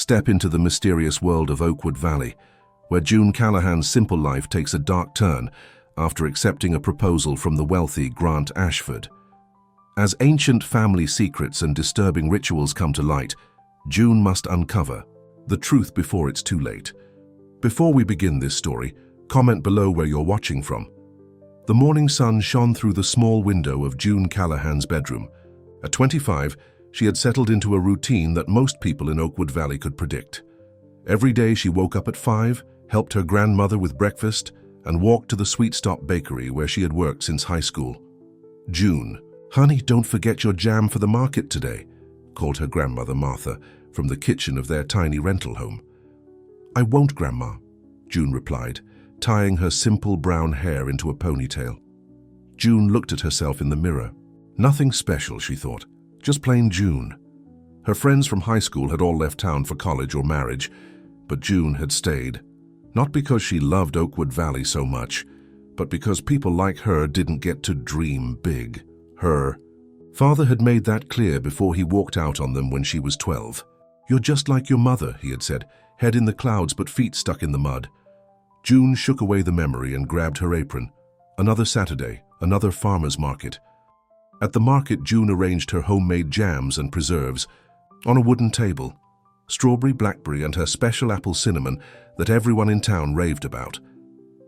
Step into the mysterious world of Oakwood Valley, where June Callahan's simple life takes a dark turn after accepting a proposal from the wealthy Grant Ashford. As ancient family secrets and disturbing rituals come to light, June must uncover the truth before it's too late. Before we begin this story, comment below where you're watching from. The morning sun shone through the small window of June Callahan's bedroom. At 25, she had settled into a routine that most people in Oakwood Valley could predict. Every day she woke up at 5, helped her grandmother with breakfast, and walked to the Sweet Stop bakery where she had worked since high school. "June, honey, don't forget your jam for the market today," called her grandmother Martha from the kitchen of their tiny rental home. "I won't, Grandma," June replied, tying her simple brown hair into a ponytail. June looked at herself in the mirror. Nothing special, she thought, just plain June. Her friends from high school had all left town for college or marriage, but June had stayed. Not because she loved Oakwood Valley so much, but because people like her didn't get to dream big. Her father had made that clear before he walked out on them when she was 12. "You're just like your mother," he had said, head in the clouds but feet stuck in the mud. June shook away the memory and grabbed her apron. Another Saturday, another farmer's market. At the market, June arranged her homemade jams and preserves on a wooden table. Strawberry, blackberry, and her special apple cinnamon that everyone in town raved about.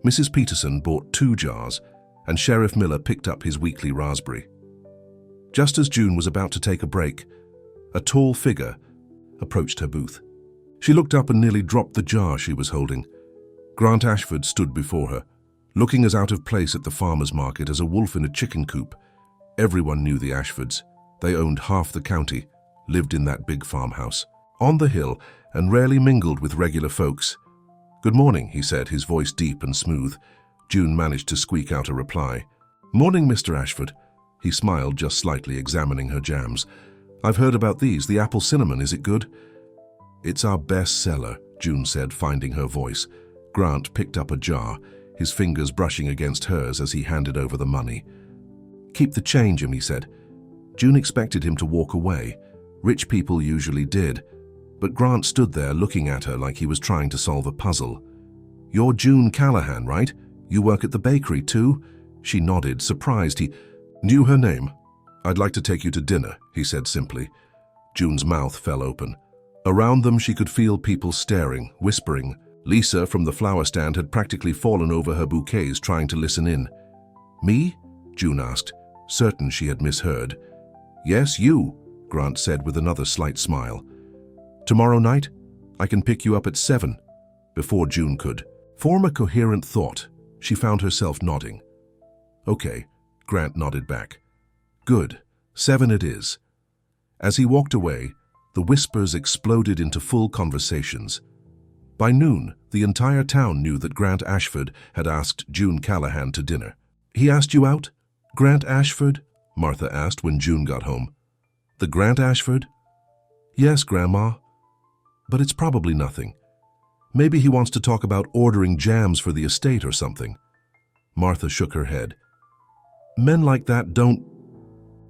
Mrs. Peterson bought 2 jars, and Sheriff Miller picked up his weekly raspberry. Just as June was about to take a break, a tall figure approached her booth. She looked up and nearly dropped the jar she was holding. Grant Ashford stood before her, looking as out of place at the farmer's market as a wolf in a chicken coop. Everyone knew the Ashfords. They owned half the county, lived in that big farmhouse on the hill, and rarely mingled with regular folks. "Good morning," he said, his voice deep and smooth. June managed to squeak out a reply. "Morning, Mr. Ashford." He smiled just slightly, examining her jams. "I've heard about these, the apple cinnamon, is it good?" "It's our best seller," June said, finding her voice. Grant picked up a jar, his fingers brushing against hers as he handed over the money. "Keep the change," he said. June expected him to walk away. Rich people usually did. But Grant stood there looking at her like he was trying to solve a puzzle. "You're June Callahan, right? You work at the bakery too?" She nodded, surprised he knew her name. "I'd like to take you to dinner," he said simply. June's mouth fell open. Around them she could feel people staring, whispering. Lisa from the flower stand had practically fallen over her bouquets trying to listen in. "Me?" June asked, certain she had misheard. "Yes, you," Grant said with another slight smile. "Tomorrow night? I can pick you up at 7. Before June could form a coherent thought, she found herself nodding. "Okay," Grant nodded back. "Good. 7 it is." As he walked away, the whispers exploded into full conversations. By noon, the entire town knew that Grant Ashford had asked June Callahan to dinner. "He asked you out? Grant Ashford?" Martha asked when June got home. "The Grant Ashford?" "Yes, Grandma. But it's probably nothing. Maybe he wants to talk about ordering jams for the estate or something." Martha shook her head. "Men like that don't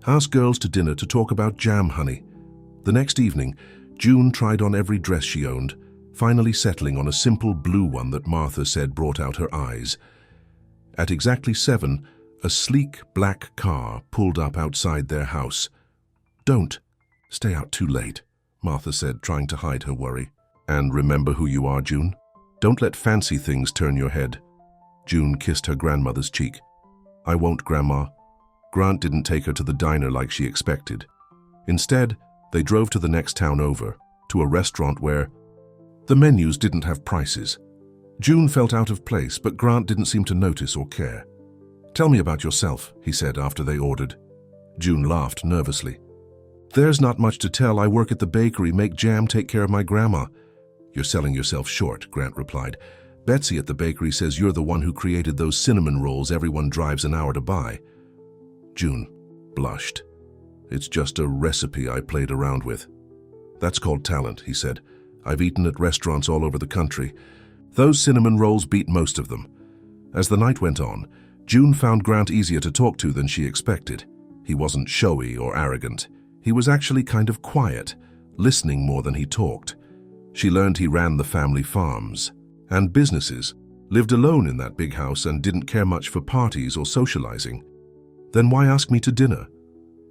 ask girls to dinner to talk about jam, honey." The next evening, June tried on every dress she owned, finally settling on a simple blue one that Martha said brought out her eyes. At exactly 7, a sleek black car pulled up outside their house. "Don't stay out too late," Martha said, trying to hide her worry. "And remember who you are, June. Don't let fancy things turn your head." June kissed her grandmother's cheek. "I won't, Grandma." Grant didn't take her to the diner like she expected. Instead, they drove to the next town over, to a restaurant where the menus didn't have prices. June felt out of place, but Grant didn't seem to notice or care. "Tell me about yourself," he said after they ordered. June laughed nervously. "There's not much to tell. I work at the bakery, make jam, take care of my grandma." "You're selling yourself short," Grant replied. "Betsy at the bakery says you're the one who created those cinnamon rolls everyone drives an hour to buy." June blushed. "It's just a recipe I played around with." "That's called talent," he said. "I've eaten at restaurants all over the country. Those cinnamon rolls beat most of them." As the night went on, June found Grant easier to talk to than she expected. He wasn't showy or arrogant. He was actually kind of quiet, listening more than he talked. She learned he ran the family farms and businesses, lived alone in that big house and didn't care much for parties or socializing. Then why ask me to dinner?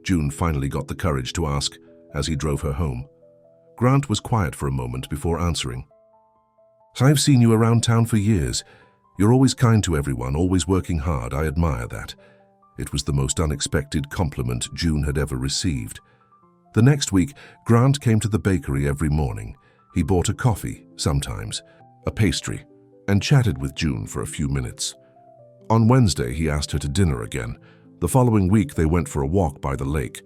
June finally got the courage to ask as he drove her home. Grant was quiet for a moment before answering. I've seen you around town for years. You're always kind to everyone, always working hard. I admire that. It was the most unexpected compliment June had ever received. The next week, Grant came to the bakery every morning. He bought a coffee, sometimes, a pastry, and chatted with June for a few minutes. On Wednesday, he asked her to dinner again. The following week, they went for a walk by the lake.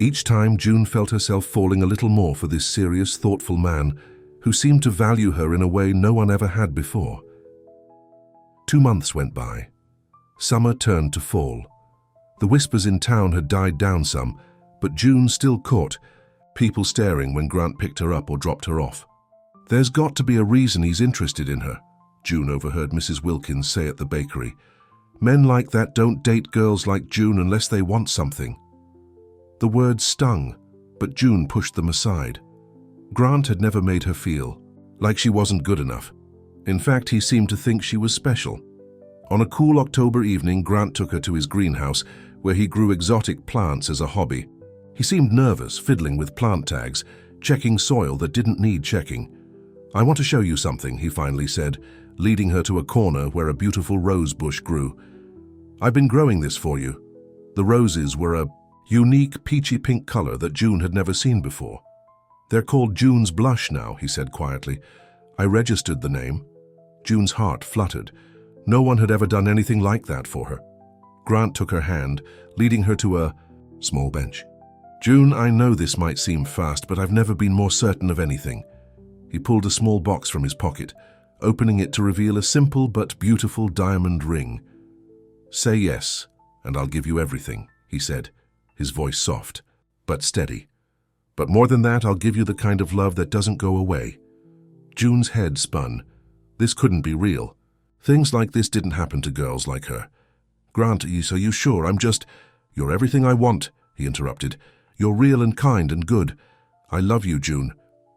Each time, June felt herself falling a little more for this serious, thoughtful man who seemed to value her in a way no one ever had before. 2 months went by. Summer turned to fall. The whispers in town had died down some, but June still caught people staring when Grant picked her up or dropped her off. There's got to be a reason he's interested in her, June overheard Mrs. Wilkins say at the bakery. Men like that don't date girls like June unless they want something. The words stung, but June pushed them aside. Grant had never made her feel like she wasn't good enough. In fact, he seemed to think she was special. On a cool October evening, Grant took her to his greenhouse, where he grew exotic plants as a hobby. He seemed nervous, fiddling with plant tags, checking soil that didn't need checking. I want to show you something, he finally said, leading her to a corner where a beautiful rose bush grew. I've been growing this for you. The roses were a unique peachy pink color that June had never seen before. They're called June's Blush now, he said quietly. I registered the name. June's heart fluttered. No one had ever done anything like that for her. Grant took her hand, leading her to a small bench. June, I know this might seem fast, but I've never been more certain of anything. He pulled a small box from his pocket, opening it to reveal a simple but beautiful diamond ring. Say yes, and I'll give you everything, he said, his voice soft, but steady. But more than that, I'll give you the kind of love that doesn't go away. June's head spun. This couldn't be real. Things like this didn't happen to girls like her. Grant, are you sure? You're everything I want, he interrupted. You're real and kind and good. I love you, June.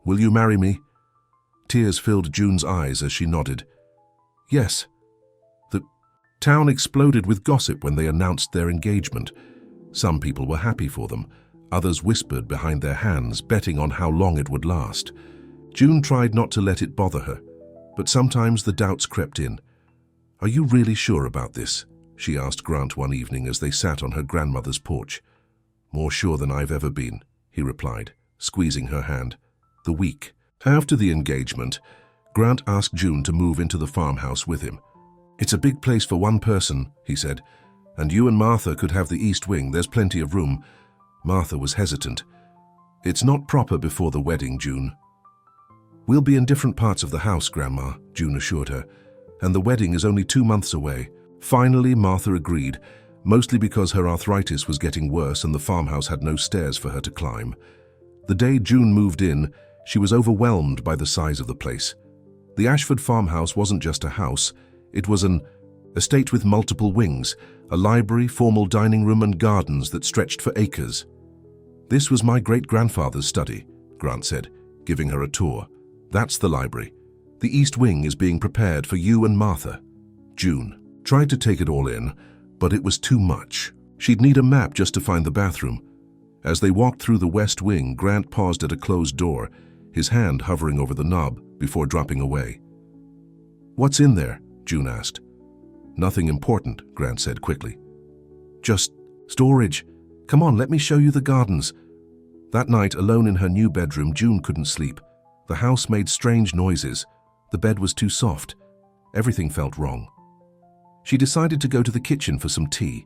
Will you marry me? Tears filled June's eyes as she nodded. Yes. The town exploded with gossip when they announced their engagement. Some people were happy for them. Others whispered behind their hands, betting on how long it would last. June tried not to let it bother her, but sometimes the doubts crept in. Are you really sure about this? She asked Grant one evening as they sat on her grandmother's porch. More sure than I've ever been, he replied, squeezing her hand. The week after the engagement, Grant asked June to move into the farmhouse with him. It's a big place for one person, he said, and you and Martha could have the east wing. There's plenty of room. Martha was hesitant. It's not proper before the wedding, June. We'll be in different parts of the house, Grandma, June assured her, and the wedding is only 2 months away. Finally, Martha agreed, mostly because her arthritis was getting worse and the farmhouse had no stairs for her to climb. The day June moved in, she was overwhelmed by the size of the place. The Ashford farmhouse wasn't just a house, it was an estate with multiple wings, a library, formal dining room and gardens that stretched for acres. This was my great-grandfather's study, Grant said, giving her a tour. That's the library. The east wing is being prepared for you and Martha. June tried to take it all in, but it was too much. She'd need a map just to find the bathroom. As they walked through the west wing, Grant paused at a closed door, his hand hovering over the knob before dropping away. What's in there? June asked. Nothing important, Grant said quickly. Just storage. Come on, let me show you the gardens. That night, alone in her new bedroom, June couldn't sleep. The house made strange noises. The bed was too soft. Everything felt wrong. She decided to go to the kitchen for some tea.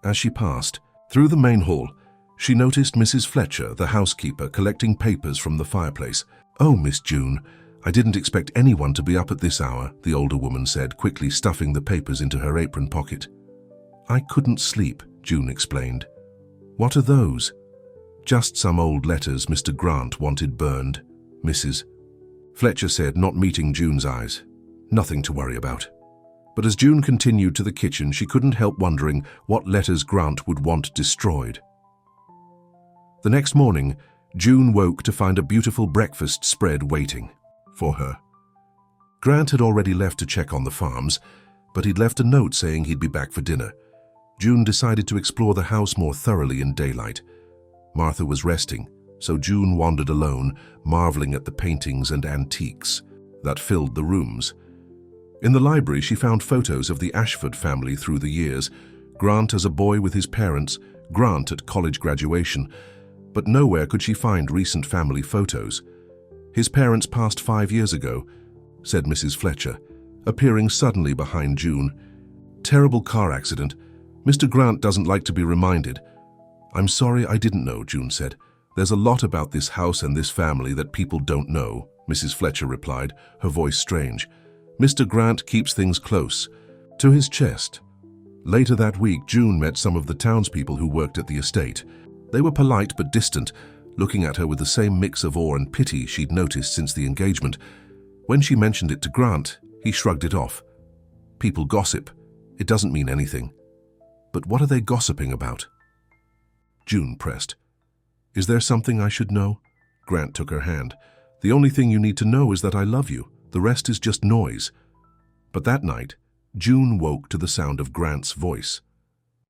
As she passed through the main hall, she noticed Mrs. Fletcher, the housekeeper, collecting papers from the fireplace. Oh, Miss June, I didn't expect anyone to be up at this hour, the older woman said, quickly stuffing the papers into her apron pocket. I couldn't sleep, June explained. What are those? Just some old letters Mr. Grant wanted burned, Mrs. Fletcher said, not meeting June's eyes. Nothing to worry about. But as June continued to the kitchen, she couldn't help wondering what letters Grant would want destroyed. The next morning, June woke to find a beautiful breakfast spread waiting for her. Grant had already left to check on the farms, but he'd left a note saying he'd be back for dinner. June decided to explore the house more thoroughly in daylight. Martha was resting, so June wandered alone, marveling at the paintings and antiques that filled the rooms. In the library, she found photos of the Ashford family through the years, Grant as a boy with his parents, Grant at college graduation, but nowhere could she find recent family photos. "His parents passed 5 years ago," said Mrs. Fletcher, appearing suddenly behind June. "Terrible car accident. Mr. Grant doesn't like to be reminded." "I'm sorry, I didn't know," June said. "There's a lot about this house and this family that people don't know," Mrs. Fletcher replied, her voice strange. "Mr. Grant keeps things close to his chest." Later that week, June met some of the townspeople who worked at the estate. They were polite but distant, looking at her with the same mix of awe and pity she'd noticed since the engagement. When she mentioned it to Grant, he shrugged it off. "People gossip. It doesn't mean anything." "But what are they gossiping about?" June pressed. "Is there something I should know?" Grant took her hand. "The only thing you need to know is that I love you. The rest is just noise." But that night, June woke to the sound of Grant's voice.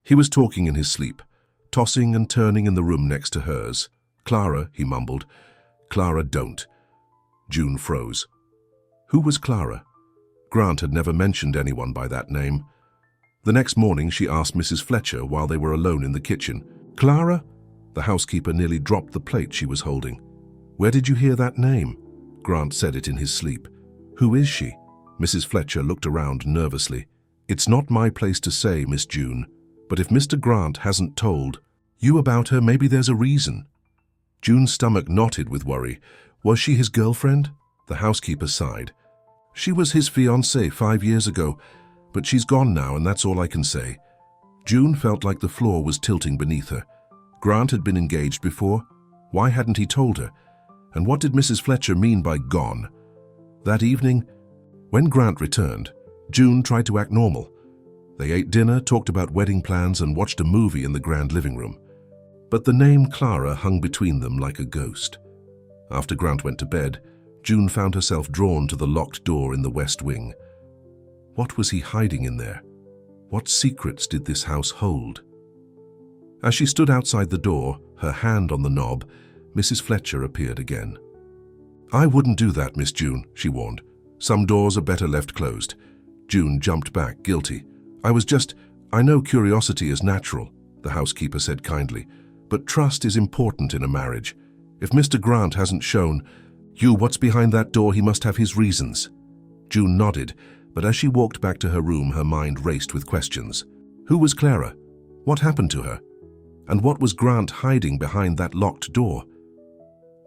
He was talking in his sleep, tossing and turning in the room next to hers. "Clara," he mumbled. "Clara, don't." June froze. Who was Clara? Grant had never mentioned anyone by that name. The next morning, she asked Mrs. Fletcher while they were alone in the kitchen. "Clara?" The housekeeper nearly dropped the plate she was holding. "Where did you hear that name?" Grant said it in his sleep. "Who is she?" Mrs. Fletcher looked around nervously. "It's not my place to say, Miss June, but if Mr. Grant hasn't told you about her, maybe there's a reason." June's stomach knotted with worry. Was she his girlfriend? The housekeeper sighed. "She was his fiancée 5 years ago, but she's gone now, and that's all I can say." June felt like the floor was tilting beneath her. Grant had been engaged before. Why hadn't he told her? And what did Mrs. Fletcher mean by gone? That evening, when Grant returned, June tried to act normal. They ate dinner, talked about wedding plans, and watched a movie in the grand living room. But the name Clara hung between them like a ghost. After Grant went to bed, June found herself drawn to the locked door in the west wing. What was he hiding in there? What secrets did this house hold? As she stood outside the door, her hand on the knob, Mrs. Fletcher appeared again. "I wouldn't do that, Miss June," she warned. "Some doors are better left closed." June jumped back, guilty. I know curiosity is natural," the housekeeper said kindly, "but trust is important in a marriage. If Mr. Grant hasn't shown you what's behind that door, he must have his reasons." June nodded, but as she walked back to her room, her mind raced with questions. Who was Clara? What happened to her? And what was Grant hiding behind that locked door?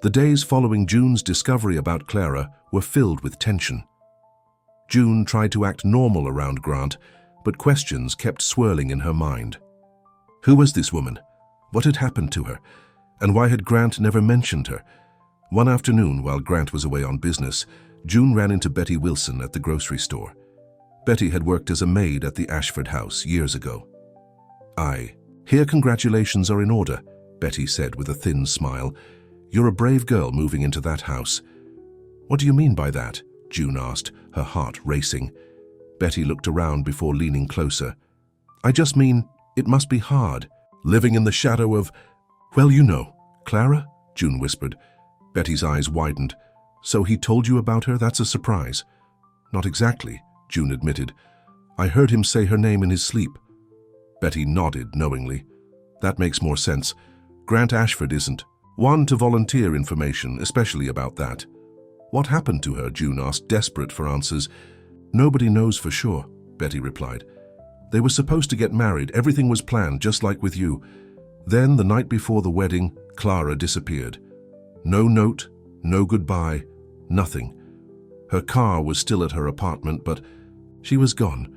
The days following June's discovery about Clara were filled with tension. June tried to act normal around Grant, but questions kept swirling in her mind. Who was this woman? What had happened to her? And why had Grant never mentioned her? One afternoon, while Grant was away on business, June ran into Betty Wilson at the grocery store. Betty had worked as a maid at the Ashford house years ago. "I hear congratulations are in order," Betty said with a thin smile. "You're a brave girl moving into that house." "What do you mean by that?" June asked, her heart racing. Betty looked around before leaning closer. "I just mean, it must be hard, living in the shadow of, well, you know." "Clara?" June whispered. Betty's eyes widened. "So he told you about her? That's a surprise." "Not exactly," June admitted. "I heard him say her name in his sleep." Betty nodded knowingly. "That makes more sense. Grant Ashford isn't one to volunteer information, especially about that." "What happened to her?" June asked, desperate for answers. "Nobody knows for sure," Betty replied. "They were supposed to get married. Everything was planned, just like with you. Then, the night before the wedding, Clara disappeared. No note, no goodbye, nothing. Her car was still at her apartment, but she was gone."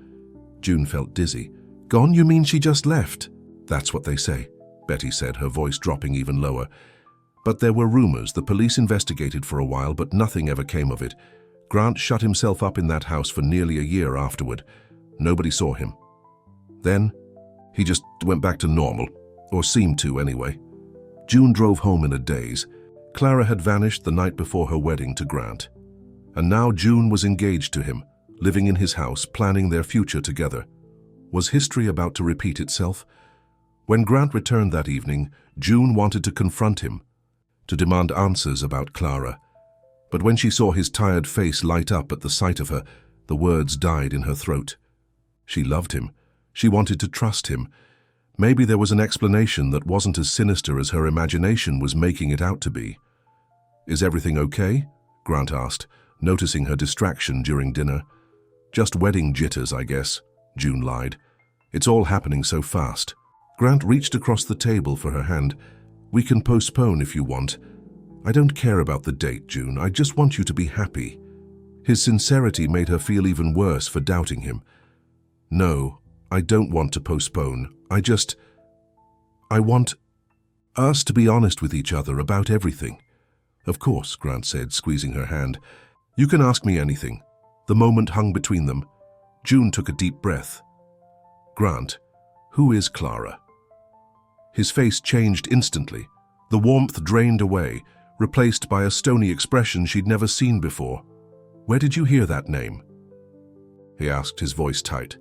June felt dizzy. "Gone? You mean she just left?" "That's what they say," Betty said, her voice dropping even lower. "But there were rumors. The police investigated for a while, but nothing ever came of it. Grant shut himself up in that house for nearly a year afterward. Nobody saw him. Then, he just went back to normal, or seemed to anyway." June drove home in a daze. Clara had vanished the night before her wedding to Grant. And now June was engaged to him, living in his house, planning their future together. Was history about to repeat itself? When Grant returned that evening, June wanted to confront him, to demand answers about Clara. But when she saw his tired face light up at the sight of her, the words died in her throat. She loved him. She wanted to trust him. Maybe there was an explanation that wasn't as sinister as her imagination was making it out to be. "Is everything okay?" Grant asked, noticing her distraction during dinner. "Just wedding jitters, I guess," June lied. "It's all happening so fast." Grant reached across the table for her hand. "We can postpone if you want. I don't care about the date, June. I just want you to be happy." His sincerity made her feel even worse for doubting him. "No, I don't want to postpone. I want us to be honest with each other about everything." "Of course," Grant said, squeezing her hand. "You can ask me anything." The moment hung between them. June took a deep breath. "Grant, who is Clara?" His face changed instantly. The warmth drained away, replaced by a stony expression she'd never seen before. "Where did you hear that name?" he asked, his voice tight.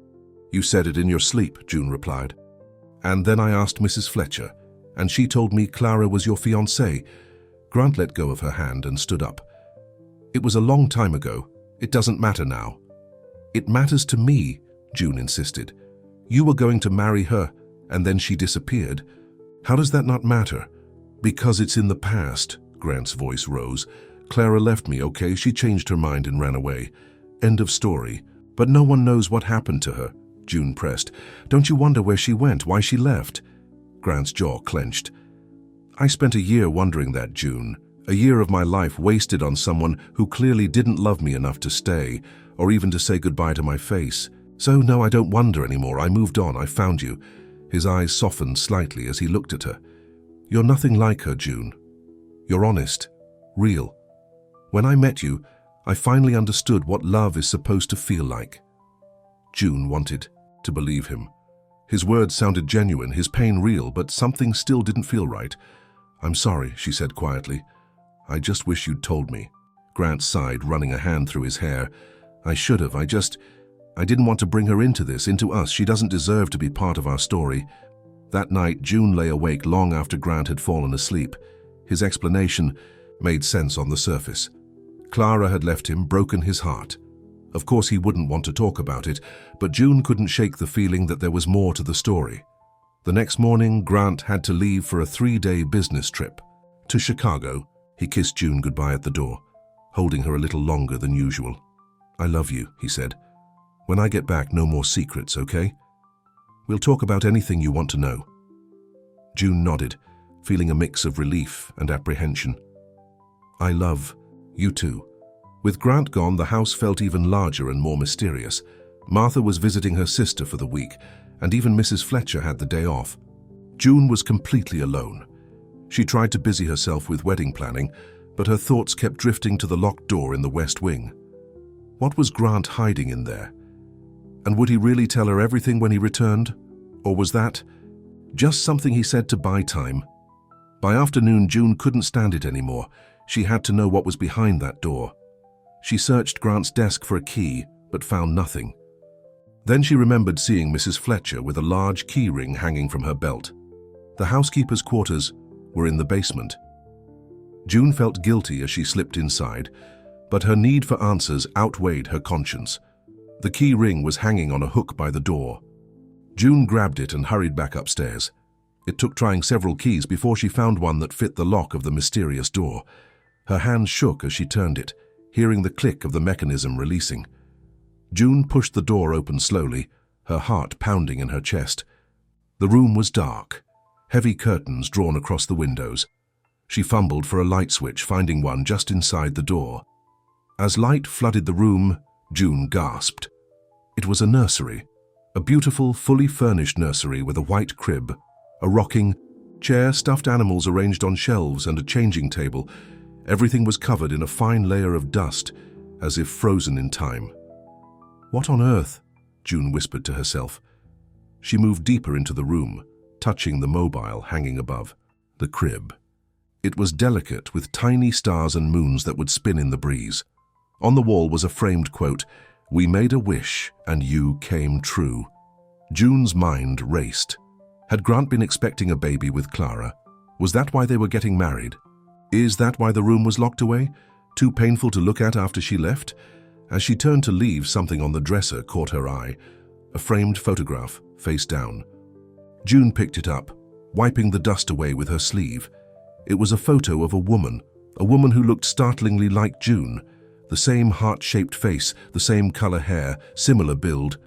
"You said it in your sleep," June replied. "And then I asked Mrs. Fletcher, and she told me Clara was your fiancée." Grant let go of her hand and stood up. "It was a long time ago. It doesn't matter now." "It matters to me," June insisted. "You were going to marry her, and then she disappeared. How does that not matter?" "Because it's in the past," Grant's voice rose. "Clara left me, okay? She changed her mind and ran away. End of story. But no one knows what happened to her," June pressed. "Don't you wonder where she went, why she left?" Grant's jaw clenched. "I spent a year wondering that, June. A year of my life wasted on someone who clearly didn't love me enough to stay, or even to say goodbye to my face. So no, I don't wonder anymore. I moved on. I found you." His eyes softened slightly as he looked at her. "You're nothing like her, June. You're honest, real. When I met you, I finally understood what love is supposed to feel like." June wanted to believe him. His words sounded genuine, his pain real, but something still didn't feel right. "I'm sorry," she said quietly. "I just wish you'd told me." Grant sighed, running a hand through his hair. "I should have. I didn't want to bring her into this, into us. She doesn't deserve to be part of our story." That night, June lay awake long after Grant had fallen asleep. His explanation made sense on the surface. Clara had left him, broken his heart. Of course he wouldn't want to talk about it, but June couldn't shake the feeling that there was more to the story. The next morning, Grant had to leave for a 3-day business trip. To Chicago, he kissed June goodbye at the door, holding her a little longer than usual. "I love you," he said. "When I get back, no more secrets, okay? We'll talk about anything you want to know." June nodded, feeling a mix of relief and apprehension. "I love you too." With Grant gone, the house felt even larger and more mysterious. Martha was visiting her sister for the week, and even Mrs. Fletcher had the day off. June was completely alone. She tried to busy herself with wedding planning, but her thoughts kept drifting to the locked door in the West Wing. What was Grant hiding in there? And would he really tell her everything when he returned? Or was that just something he said to buy time? By afternoon, June couldn't stand it anymore. She had to know what was behind that door. She searched Grant's desk for a key, but found nothing. Then she remembered seeing Mrs. Fletcher with a large key ring hanging from her belt. The housekeeper's quarters were in the basement. June felt guilty as she slipped inside, but her need for answers outweighed her conscience. The key ring was hanging on a hook by the door. June grabbed it and hurried back upstairs. It took trying several keys before she found one that fit the lock of the mysterious door. Her hands shook as she turned it, hearing the click of the mechanism releasing. June pushed the door open slowly, her heart pounding in her chest. The room was dark, heavy curtains drawn across the windows. She fumbled for a light switch, finding one just inside the door. As light flooded the room, June gasped. It was a nursery, a beautiful, fully furnished nursery with a white crib, a rocking chair, stuffed animals arranged on shelves, and a changing table. Everything was covered in a fine layer of dust, as if frozen in time. "What on earth?" June whispered to herself. She moved deeper into the room, touching the mobile hanging above the crib. It was delicate, with tiny stars and moons that would spin in the breeze. On the wall was a framed quote, "We made a wish, and you came true." June's mind raced. Had Grant been expecting a baby with Clara? Was that why they were getting married? Is that why the room was locked away? Too painful to look at after she left? As she turned to leave, something on the dresser caught her eye. A framed photograph, face down. June picked it up, wiping the dust away with her sleeve. It was a photo of a woman who looked startlingly like June. The same heart-shaped face, the same color hair, similar build.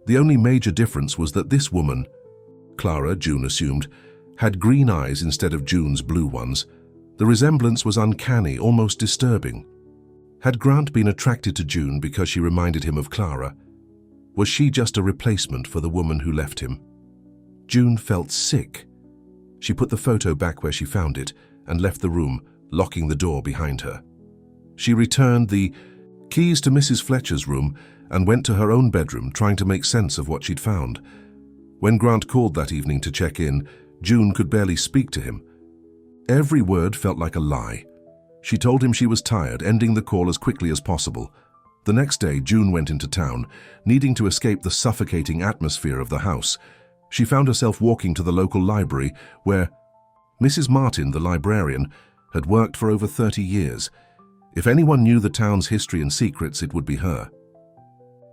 The only major difference was that this woman, Clara, June assumed, had green eyes instead of June's blue ones. The resemblance was uncanny, almost disturbing. Had Grant been attracted to June because she reminded him of Clara? Was she just a replacement for the woman who left him? June felt sick. She put the photo back where she found it and left the room, locking the door behind her. She returned the keys to Mrs. Fletcher's room and went to her own bedroom, trying to make sense of what she'd found. When Grant called that evening to check in, June could barely speak to him. Every word felt like a lie. She told him she was tired, ending the call as quickly as possible. The next day, June went into town, needing to escape the suffocating atmosphere of the house. She found herself walking to the local library, where Mrs. Martin, the librarian, had worked for over 30 years. If anyone knew the town's history and secrets, it would be her.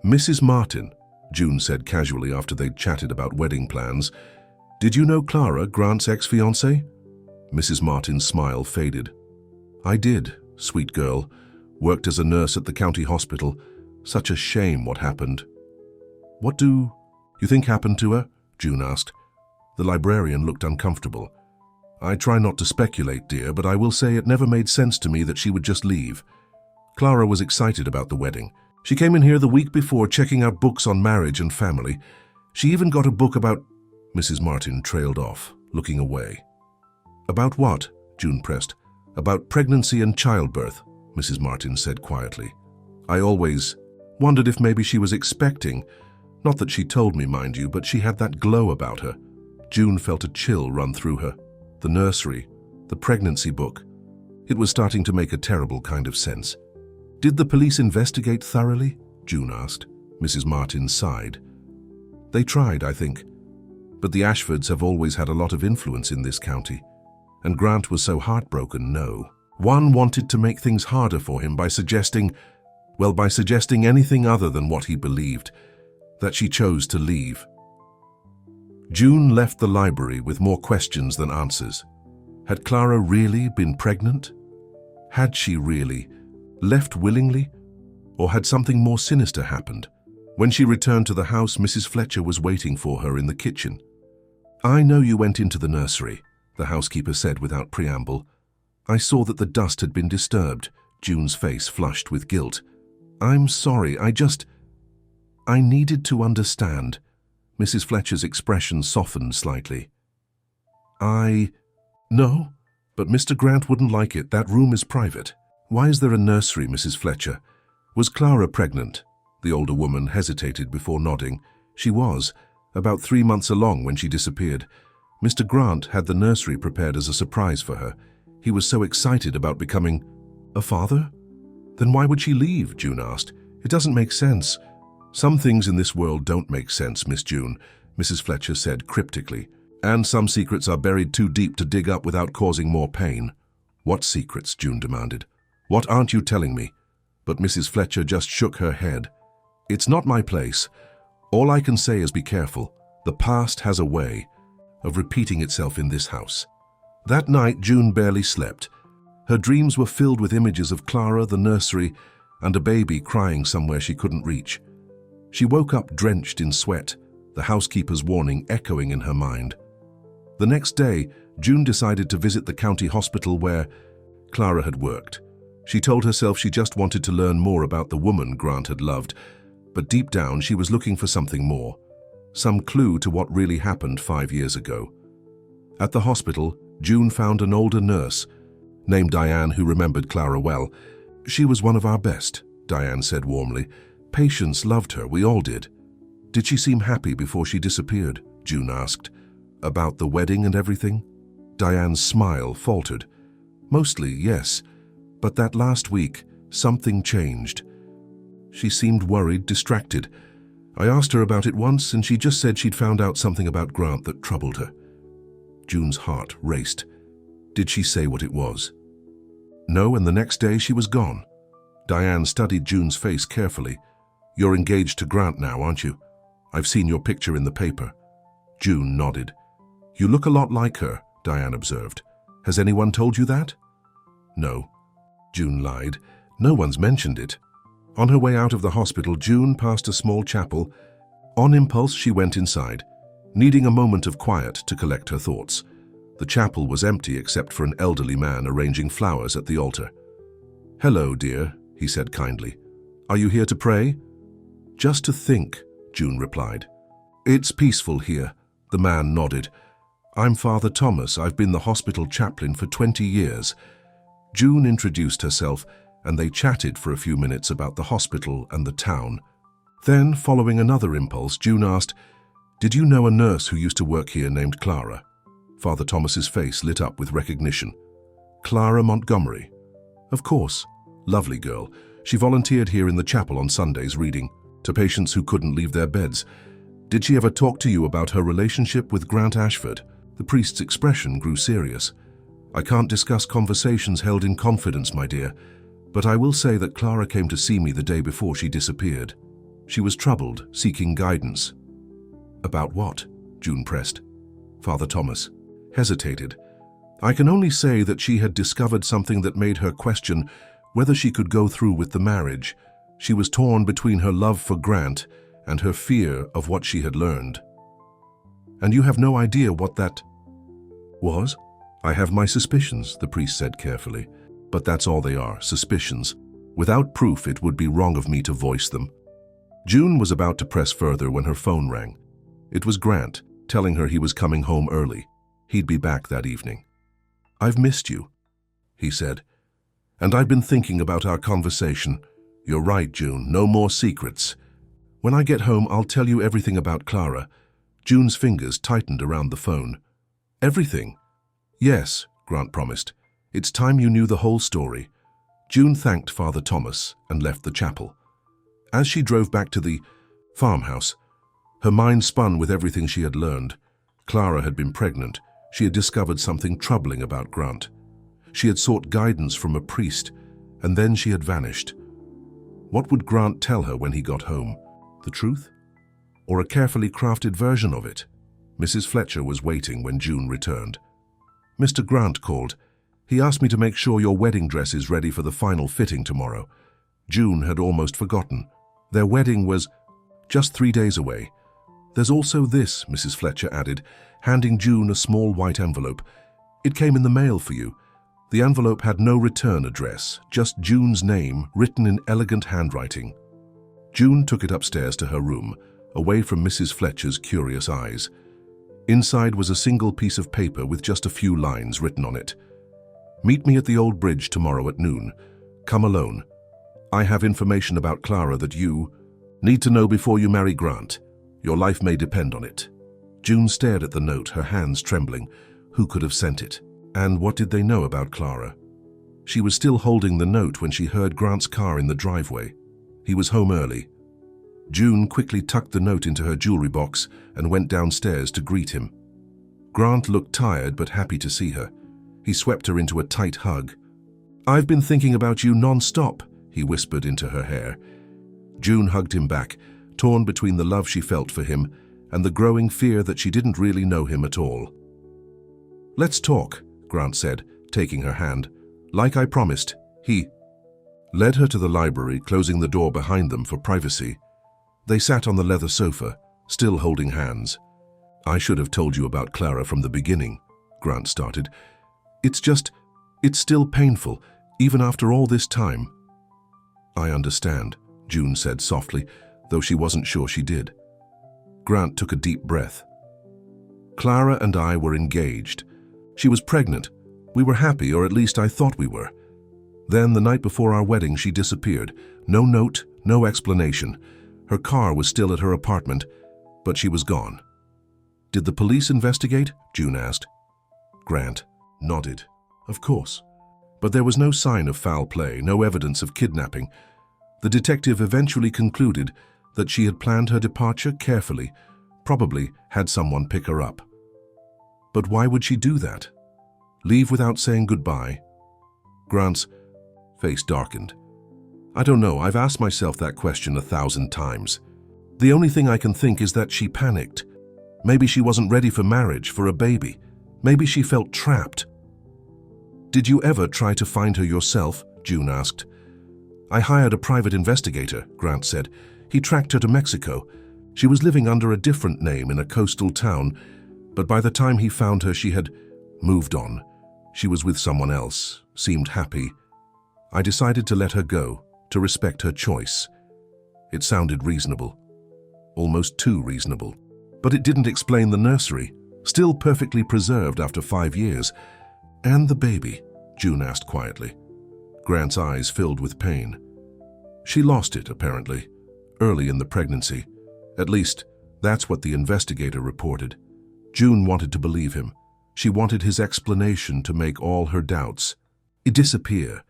"Mrs. Martin," June said casually after they'd chatted about wedding plans, "did you know Clara, Grant's ex-fiancée?" Mrs. Martin's smile faded. "I did, sweet girl. Worked as a nurse at the county hospital. Such a shame what happened." "What do you think happened to her?" June asked. The librarian looked uncomfortable. "I try not to speculate, dear, but I will say it never made sense to me that she would just leave. Clara was excited about the wedding. She came in here the week before checking out books on marriage and family. She even got a book about—" Mrs. Martin trailed off, looking away. "About what?" June pressed. "About pregnancy and childbirth," Mrs. Martin said quietly. "I always wondered if maybe she was expecting. Not that she told me, mind you, but she had that glow about her." June felt a chill run through her. The nursery, the pregnancy book. It was starting to make a terrible kind of sense. "Did the police investigate thoroughly?" June asked. Mrs. Martin sighed. "They tried, I think. But the Ashfords have always had a lot of influence in this county. And Grant was so heartbroken, no. One wanted to make things harder for him by suggesting anything other than what he believed, that she chose to leave." June left the library with more questions than answers. Had Clara really been pregnant? Had she really left willingly? Or had something more sinister happened? When she returned to the house, Mrs. Fletcher was waiting for her in the kitchen. "I know you went into the nursery," the housekeeper said without preamble. "I saw that the dust had been disturbed." June's face flushed with guilt. "I'm sorry, I needed to understand." Mrs. Fletcher's expression softened slightly. No, but Mr. Grant wouldn't like it. That room is private." "Why is there a nursery, Mrs. Fletcher? Was Clara pregnant?" The older woman hesitated before nodding. "She was, about 3 months along when she disappeared. Mr. Grant had the nursery prepared as a surprise for her. He was so excited about becoming a father." "Then why would she leave?" June asked. "It doesn't make sense." "Some things in this world don't make sense, Miss June," Mrs. Fletcher said cryptically. "And some secrets are buried too deep to dig up without causing more pain." "What secrets?" June demanded. "What aren't you telling me?" But Mrs. Fletcher just shook her head. "It's not my place. All I can say is be careful. The past has a way of repeating itself in this house." That night, June barely slept. Her dreams were filled with images of Clara, the nursery, and a baby crying somewhere she couldn't reach. She woke up drenched in sweat, the housekeeper's warning echoing in her mind. The next day, June decided to visit the county hospital where Clara had worked. She told herself she just wanted to learn more about the woman Grant had loved, but deep down she was looking for something more, some clue to what really happened 5 years ago. At the hospital, June found an older nurse, named Diane, who remembered Clara well. "She was one of our best," Diane said warmly. "Patients loved her, we all did." "Did she seem happy before she disappeared?" June asked. "About the wedding and everything?" Diane's smile faltered. Mostly, yes. But that last week, something changed. She seemed worried, distracted. I asked her about it once, and she just said she'd found out something about Grant that troubled her. June's heart raced. Did she say what it was? No, and the next day she was gone. Diane studied June's face carefully. You're engaged to Grant now, aren't you? I've seen your picture in the paper. June nodded. You look a lot like her, Diane observed. Has anyone told you that? No. June lied. No one's mentioned it. On her way out of the hospital, June passed a small chapel. On impulse, she went inside, needing a moment of quiet to collect her thoughts. The chapel was empty except for an elderly man arranging flowers at the altar. Hello, dear, he said kindly. Are you here to pray? Just to think, June replied. It's peaceful here, the man nodded. I'm Father Thomas. I've been the hospital chaplain for 20 years. June introduced herself, and they chatted for a few minutes about the hospital and the town. Then, following another impulse, June asked, Did you know a nurse who used to work here named Clara? Father Thomas's face lit up with recognition. Clara Montgomery. Of course. Lovely girl. She volunteered here in the chapel on Sundays reading to patients who couldn't leave their beds. Did she ever talk to you about her relationship with Grant Ashford? The priest's expression grew serious. I can't discuss conversations held in confidence, my dear, but I will say that Clara came to see me the day before she disappeared. She was troubled, seeking guidance. About what? June pressed. Father Thomas hesitated. I can only say that she had discovered something that made her question whether she could go through with the marriage. She was torn between her love for Grant and her fear of what she had learned. And you have no idea what that was? I have my suspicions, the priest said carefully. But that's all they are, suspicions. Without proof, it would be wrong of me to voice them. June was about to press further when her phone rang. It was Grant, telling her he was coming home early. He'd be back that evening. I've missed you, he said. And I've been thinking about our conversation. You're right, June, no more secrets. When I get home, I'll tell you everything about Clara. June's fingers tightened around the phone. Everything? Yes, Grant promised. It's time you knew the whole story. June thanked Father Thomas and left the chapel. As she drove back to the farmhouse, her mind spun with everything she had learned. Clara had been pregnant. She had discovered something troubling about Grant. She had sought guidance from a priest, and then she had vanished. What would Grant tell her when he got home? The truth? Or a carefully crafted version of it? Mrs. Fletcher was waiting when June returned. Mr. Grant called. He asked me to make sure your wedding dress is ready for the final fitting tomorrow. June had almost forgotten. Their wedding was just 3 days away. There's also this, Mrs. Fletcher added, handing June a small white envelope. It came in the mail for you. The envelope had no return address, just June's name written in elegant handwriting. June took it upstairs to her room, away from Mrs. Fletcher's curious eyes. Inside was a single piece of paper with just a few lines written on it. Meet me at the old bridge tomorrow at noon. Come alone. I have information about Clara that you need to know before you marry Grant. Your life may depend on it. June stared at the note, her hands trembling. Who could have sent it? And what did they know about Clara? She was still holding the note when she heard Grant's car in the driveway. He was home early. June quickly tucked the note into her jewelry box and went downstairs to greet him. Grant looked tired but happy to see her. He swept her into a tight hug. I've been thinking about you non-stop, he whispered into her hair. June hugged him back, torn between the love she felt for him and the growing fear that she didn't really know him at all. Let's talk, Grant said, taking her hand. Like I promised, he led her to the library, closing the door behind them for privacy. They sat on the leather sofa, still holding hands. I should have told you about Clara from the beginning, Grant started. It's still painful, even after all this time. I understand, June said softly, though she wasn't sure she did. Grant took a deep breath. Clara and I were engaged. She was pregnant. We were happy, or at least I thought we were. Then, the night before our wedding, she disappeared. No note, no explanation. Her car was still at her apartment, but she was gone. Did the police investigate? June asked. Grant nodded. Of course. But there was no sign of foul play, no evidence of kidnapping. The detective eventually concluded that she had planned her departure carefully, probably had someone pick her up. But why would she do that? Leave without saying goodbye? Grant's face darkened. I don't know, I've asked myself that question 1,000 times. The only thing I can think is that she panicked. Maybe she wasn't ready for marriage, for a baby. Maybe she felt trapped. Did you ever try to find her yourself? June asked. I hired a private investigator, Grant said. He tracked her to Mexico. She was living under a different name in a coastal town, but by the time he found her, she had moved on. She was with someone else, seemed happy. I decided to let her go, to respect her choice. It sounded reasonable. Almost too reasonable. But it didn't explain the nursery, still perfectly preserved after 5 years. And the baby? June asked quietly. Grant's eyes filled with pain. She lost it, apparently, early in the pregnancy. At least, that's what the investigator reported. June wanted to believe him. She wanted his explanation to make all her doubts disappear.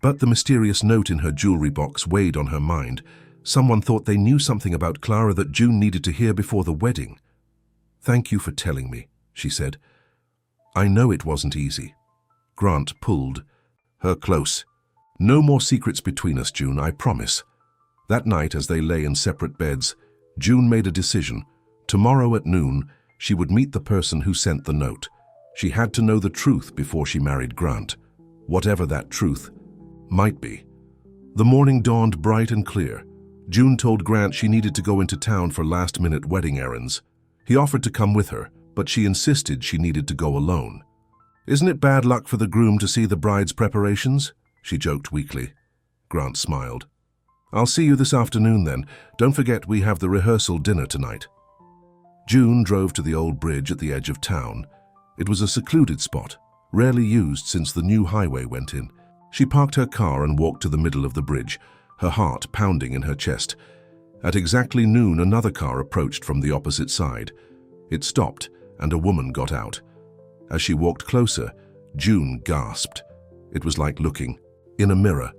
But the mysterious note in her jewelry box weighed on her mind. Someone thought they knew something about Clara that June needed to hear before the wedding. Thank you for telling me, she said. I know it wasn't easy. Grant pulled her close. No more secrets between us, June, I promise. That night, as they lay in separate beds, June made a decision. Tomorrow at noon, she would meet the person who sent the note. She had to know the truth before she married Grant, whatever that truth might be. The morning dawned bright and clear. June told Grant she needed to go into town for last-minute wedding errands. He offered to come with her, but she insisted she needed to go alone. Isn't it bad luck for the groom to see the bride's preparations? She joked weakly. Grant smiled. I'll see you this afternoon then. Don't forget we have the rehearsal dinner tonight. June drove to the old bridge at the edge of town. It was a secluded spot, rarely used since the new highway went in. She parked her car and walked to the middle of the bridge, her heart pounding in her chest. At exactly noon, another car approached from the opposite side. It stopped, and a woman got out. As she walked closer, June gasped. It was like looking in a mirror.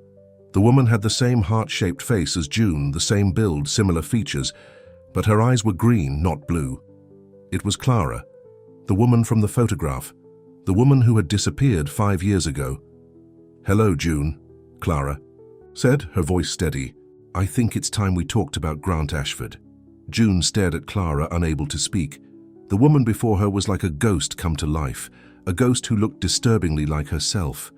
The woman had the same heart-shaped face as June, the same build, similar features, but her eyes were green, not blue. It was Clara, the woman from the photograph, the woman who had disappeared 5 years ago. Hello, June, Clara said, her voice steady. I think it's time we talked about Grant Ashford. June stared at Clara, unable to speak. The woman before her was like a ghost come to life, a ghost who looked disturbingly like herself.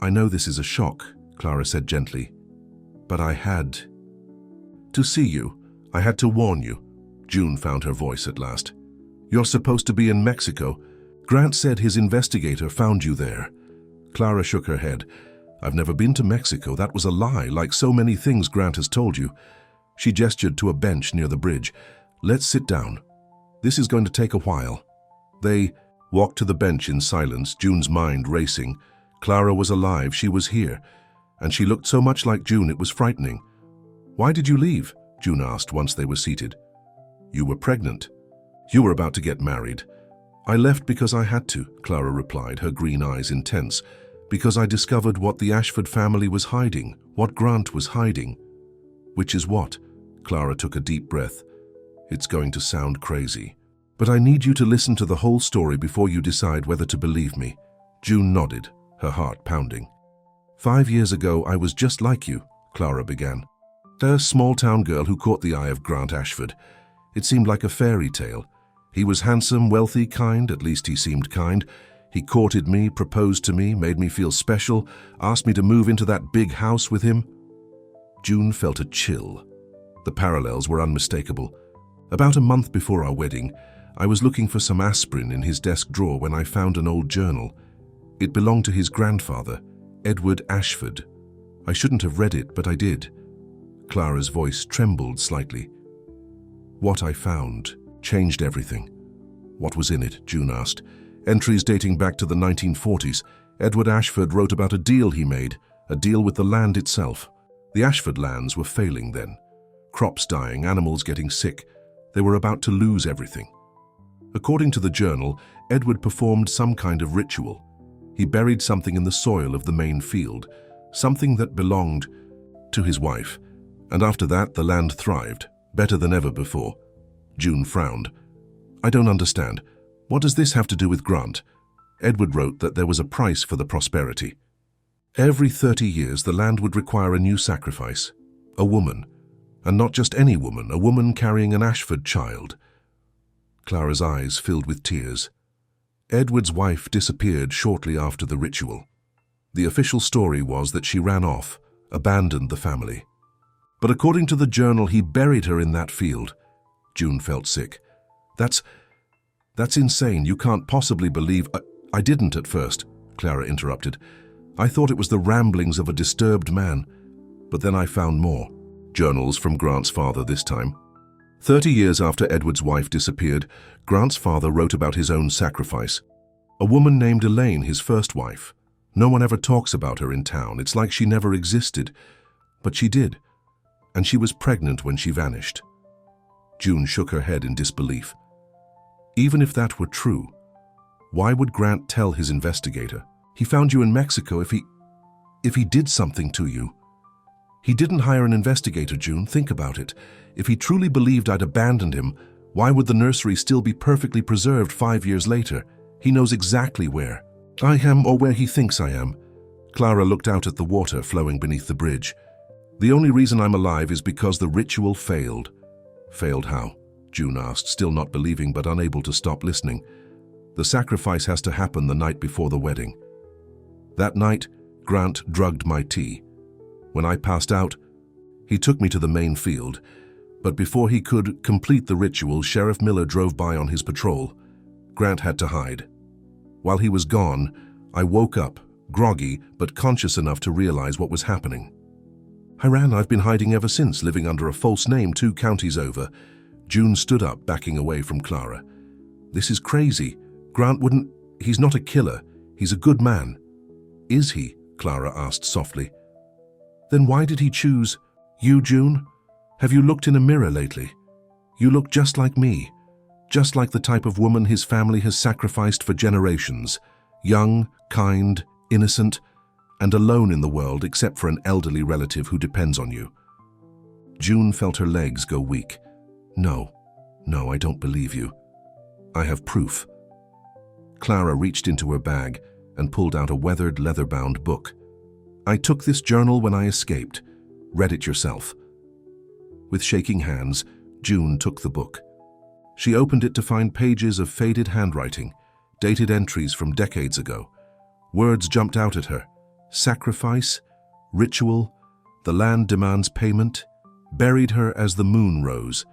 I know this is a shock, Clara said gently, but I had to see you. I had to warn you. June found her voice at last. You're supposed to be in Mexico. Grant said his investigator found you there. Clara shook her head. I've never been to Mexico. That was a lie, like so many things Grant has told you. She gestured to a bench near the bridge. Let's sit down. This is going to take a while. They walked to the bench in silence, June's mind racing. Clara was alive, she was here, and she looked so much like June it was frightening. Why did you leave? June asked once they were seated. You were pregnant. You were about to get married. I left because I had to, Clara replied, her green eyes intense. Because I discovered what the Ashford family was hiding, what Grant was hiding. Which is what? Clara took a deep breath. It's going to sound crazy, but I need you to listen to the whole story before you decide whether to believe me. June nodded, her heart pounding. 5 years ago, I was just like you, Clara began. A small-town girl who caught the eye of Grant Ashford. It seemed like a fairy tale. He was handsome, wealthy, kind, at least he seemed kind. He courted me, proposed to me, made me feel special, asked me to move into that big house with him. June felt a chill. The parallels were unmistakable. About a month before our wedding, I was looking for some aspirin in his desk drawer when I found an old journal. It belonged to his grandfather, Edward Ashford. I shouldn't have read it, but I did. Clara's voice trembled slightly. What I found changed everything. What was in it? June asked. Entries dating back to the 1940s. Edward Ashford wrote about a deal he made, a deal with the land itself. The Ashford lands were failing then. Crops dying, animals getting sick. They were about to lose everything. According to the journal, Edward performed some kind of ritual. He buried something in the soil of the main field, something that belonged to his wife. And after that, the land thrived, better than ever before. June frowned. I don't understand. What does this have to do with Grant? Edward wrote that there was a price for the prosperity. Every 30 years, the land would require a new sacrifice. A woman. And not just any woman, a woman carrying an Ashford child. Clara's eyes filled with tears. Edward's wife disappeared shortly after the ritual. The official story was that she ran off, abandoned the family. But according to the journal, he buried her in that field. June felt sick. That's insane. You can't possibly believe... I didn't at first, Clara interrupted. I thought it was the ramblings of a disturbed man. But then I found more. Journals from Grant's father this time. 30 years after Edward's wife disappeared, Grant's father wrote about his own sacrifice. A woman named Elaine, his first wife. No one ever talks about her in town. It's like she never existed. But she did. And she was pregnant when she vanished. June shook her head in disbelief. Even if that were true, why would Grant tell his investigator? He found you in Mexico. If he did something to you. He didn't hire an investigator, June. Think about it. If he truly believed I'd abandoned him, why would the nursery still be perfectly preserved 5 years later? He knows exactly where I am, or where he thinks I am. Clara looked out at the water flowing beneath the bridge. The only reason I'm alive is because the ritual failed. Failed how? June asked, still not believing but unable to stop listening. The sacrifice has to happen the night before the wedding. That night, Grant drugged my tea. When I passed out, he took me to the main field, but before he could complete the ritual, Sheriff Miller drove by on his patrol. Grant had to hide. While he was gone, I woke up, groggy but conscious enough to realize what was happening. I've been hiding ever since, living under a false name 2 counties over. June stood up, backing away from Clara. This is crazy. Grant wouldn't... He's not a killer. He's a good man. Is he? Clara asked softly. Then why did he choose you, June? Have you looked in a mirror lately? You look just like me. Just like the type of woman his family has sacrificed for generations. Young, kind, innocent, and alone in the world except for an elderly relative who depends on you. June felt her legs go weak. No, I don't believe you. I have proof. Clara reached into her bag and pulled out a weathered, leather-bound book. I took this journal when I escaped. Read it yourself. With shaking hands, June took the book. She opened it to find pages of faded handwriting, dated entries from decades ago. Words jumped out at her. Sacrifice, ritual, the land demands payment, buried her as the moon rose.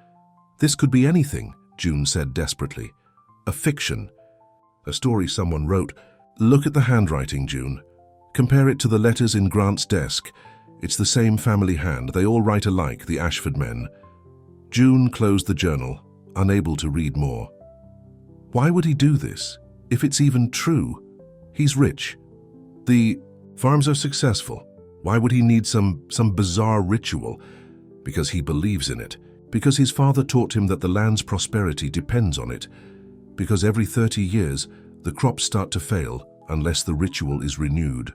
This could be anything, June said desperately. A fiction. A story someone wrote. Look at the handwriting, June. Compare it to the letters in Grant's desk. It's the same family hand. They all write alike, the Ashford men. June closed the journal, unable to read more. Why would he do this? If it's even true. He's rich. The farms are successful. Why would he need some bizarre ritual? Because he believes in it. Because his father taught him that the land's prosperity depends on it. Because every 30 years, the crops start to fail unless the ritual is renewed.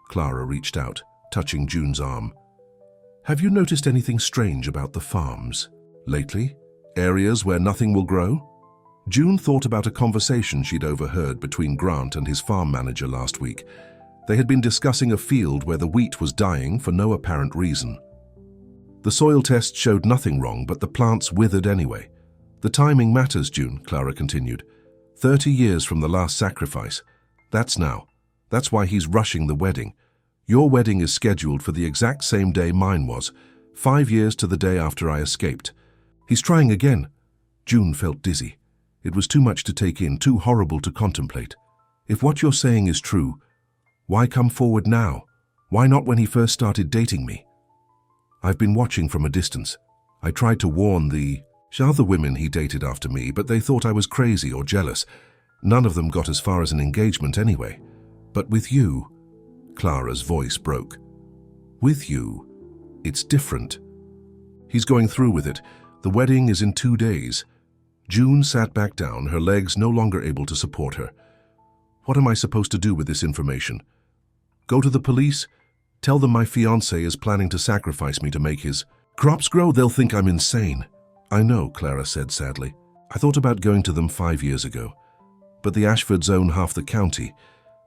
Clara reached out, touching June's arm. Have you noticed anything strange about the farms lately? Areas where nothing will grow? June thought about a conversation she'd overheard between Grant and his farm manager last week. They had been discussing a field where the wheat was dying for no apparent reason. The soil test showed nothing wrong, but the plants withered anyway. The timing matters, June, Clara continued. 30 years from the last sacrifice. That's now. That's why he's rushing the wedding. Your wedding is scheduled for the exact same day mine was, 5 years to the day after I escaped. He's trying again. June felt dizzy. It was too much to take in, too horrible to contemplate. If what you're saying is true, why come forward now? Why not when he first started dating me? I've been watching from a distance. I tried to warn the other women he dated after me, but they thought I was crazy or jealous. None of them got as far as an engagement anyway. But with you, Clara's voice broke. With you, it's different. He's going through with it. The wedding is in 2 days. June sat back down, her legs no longer able to support her. What am I supposed to do with this information? Go to the police? Tell them my fiancé is planning to sacrifice me to make his crops grow? They'll think I'm insane. I know, Clara said sadly. I thought about going to them 5 years ago. But the Ashfords own half the county.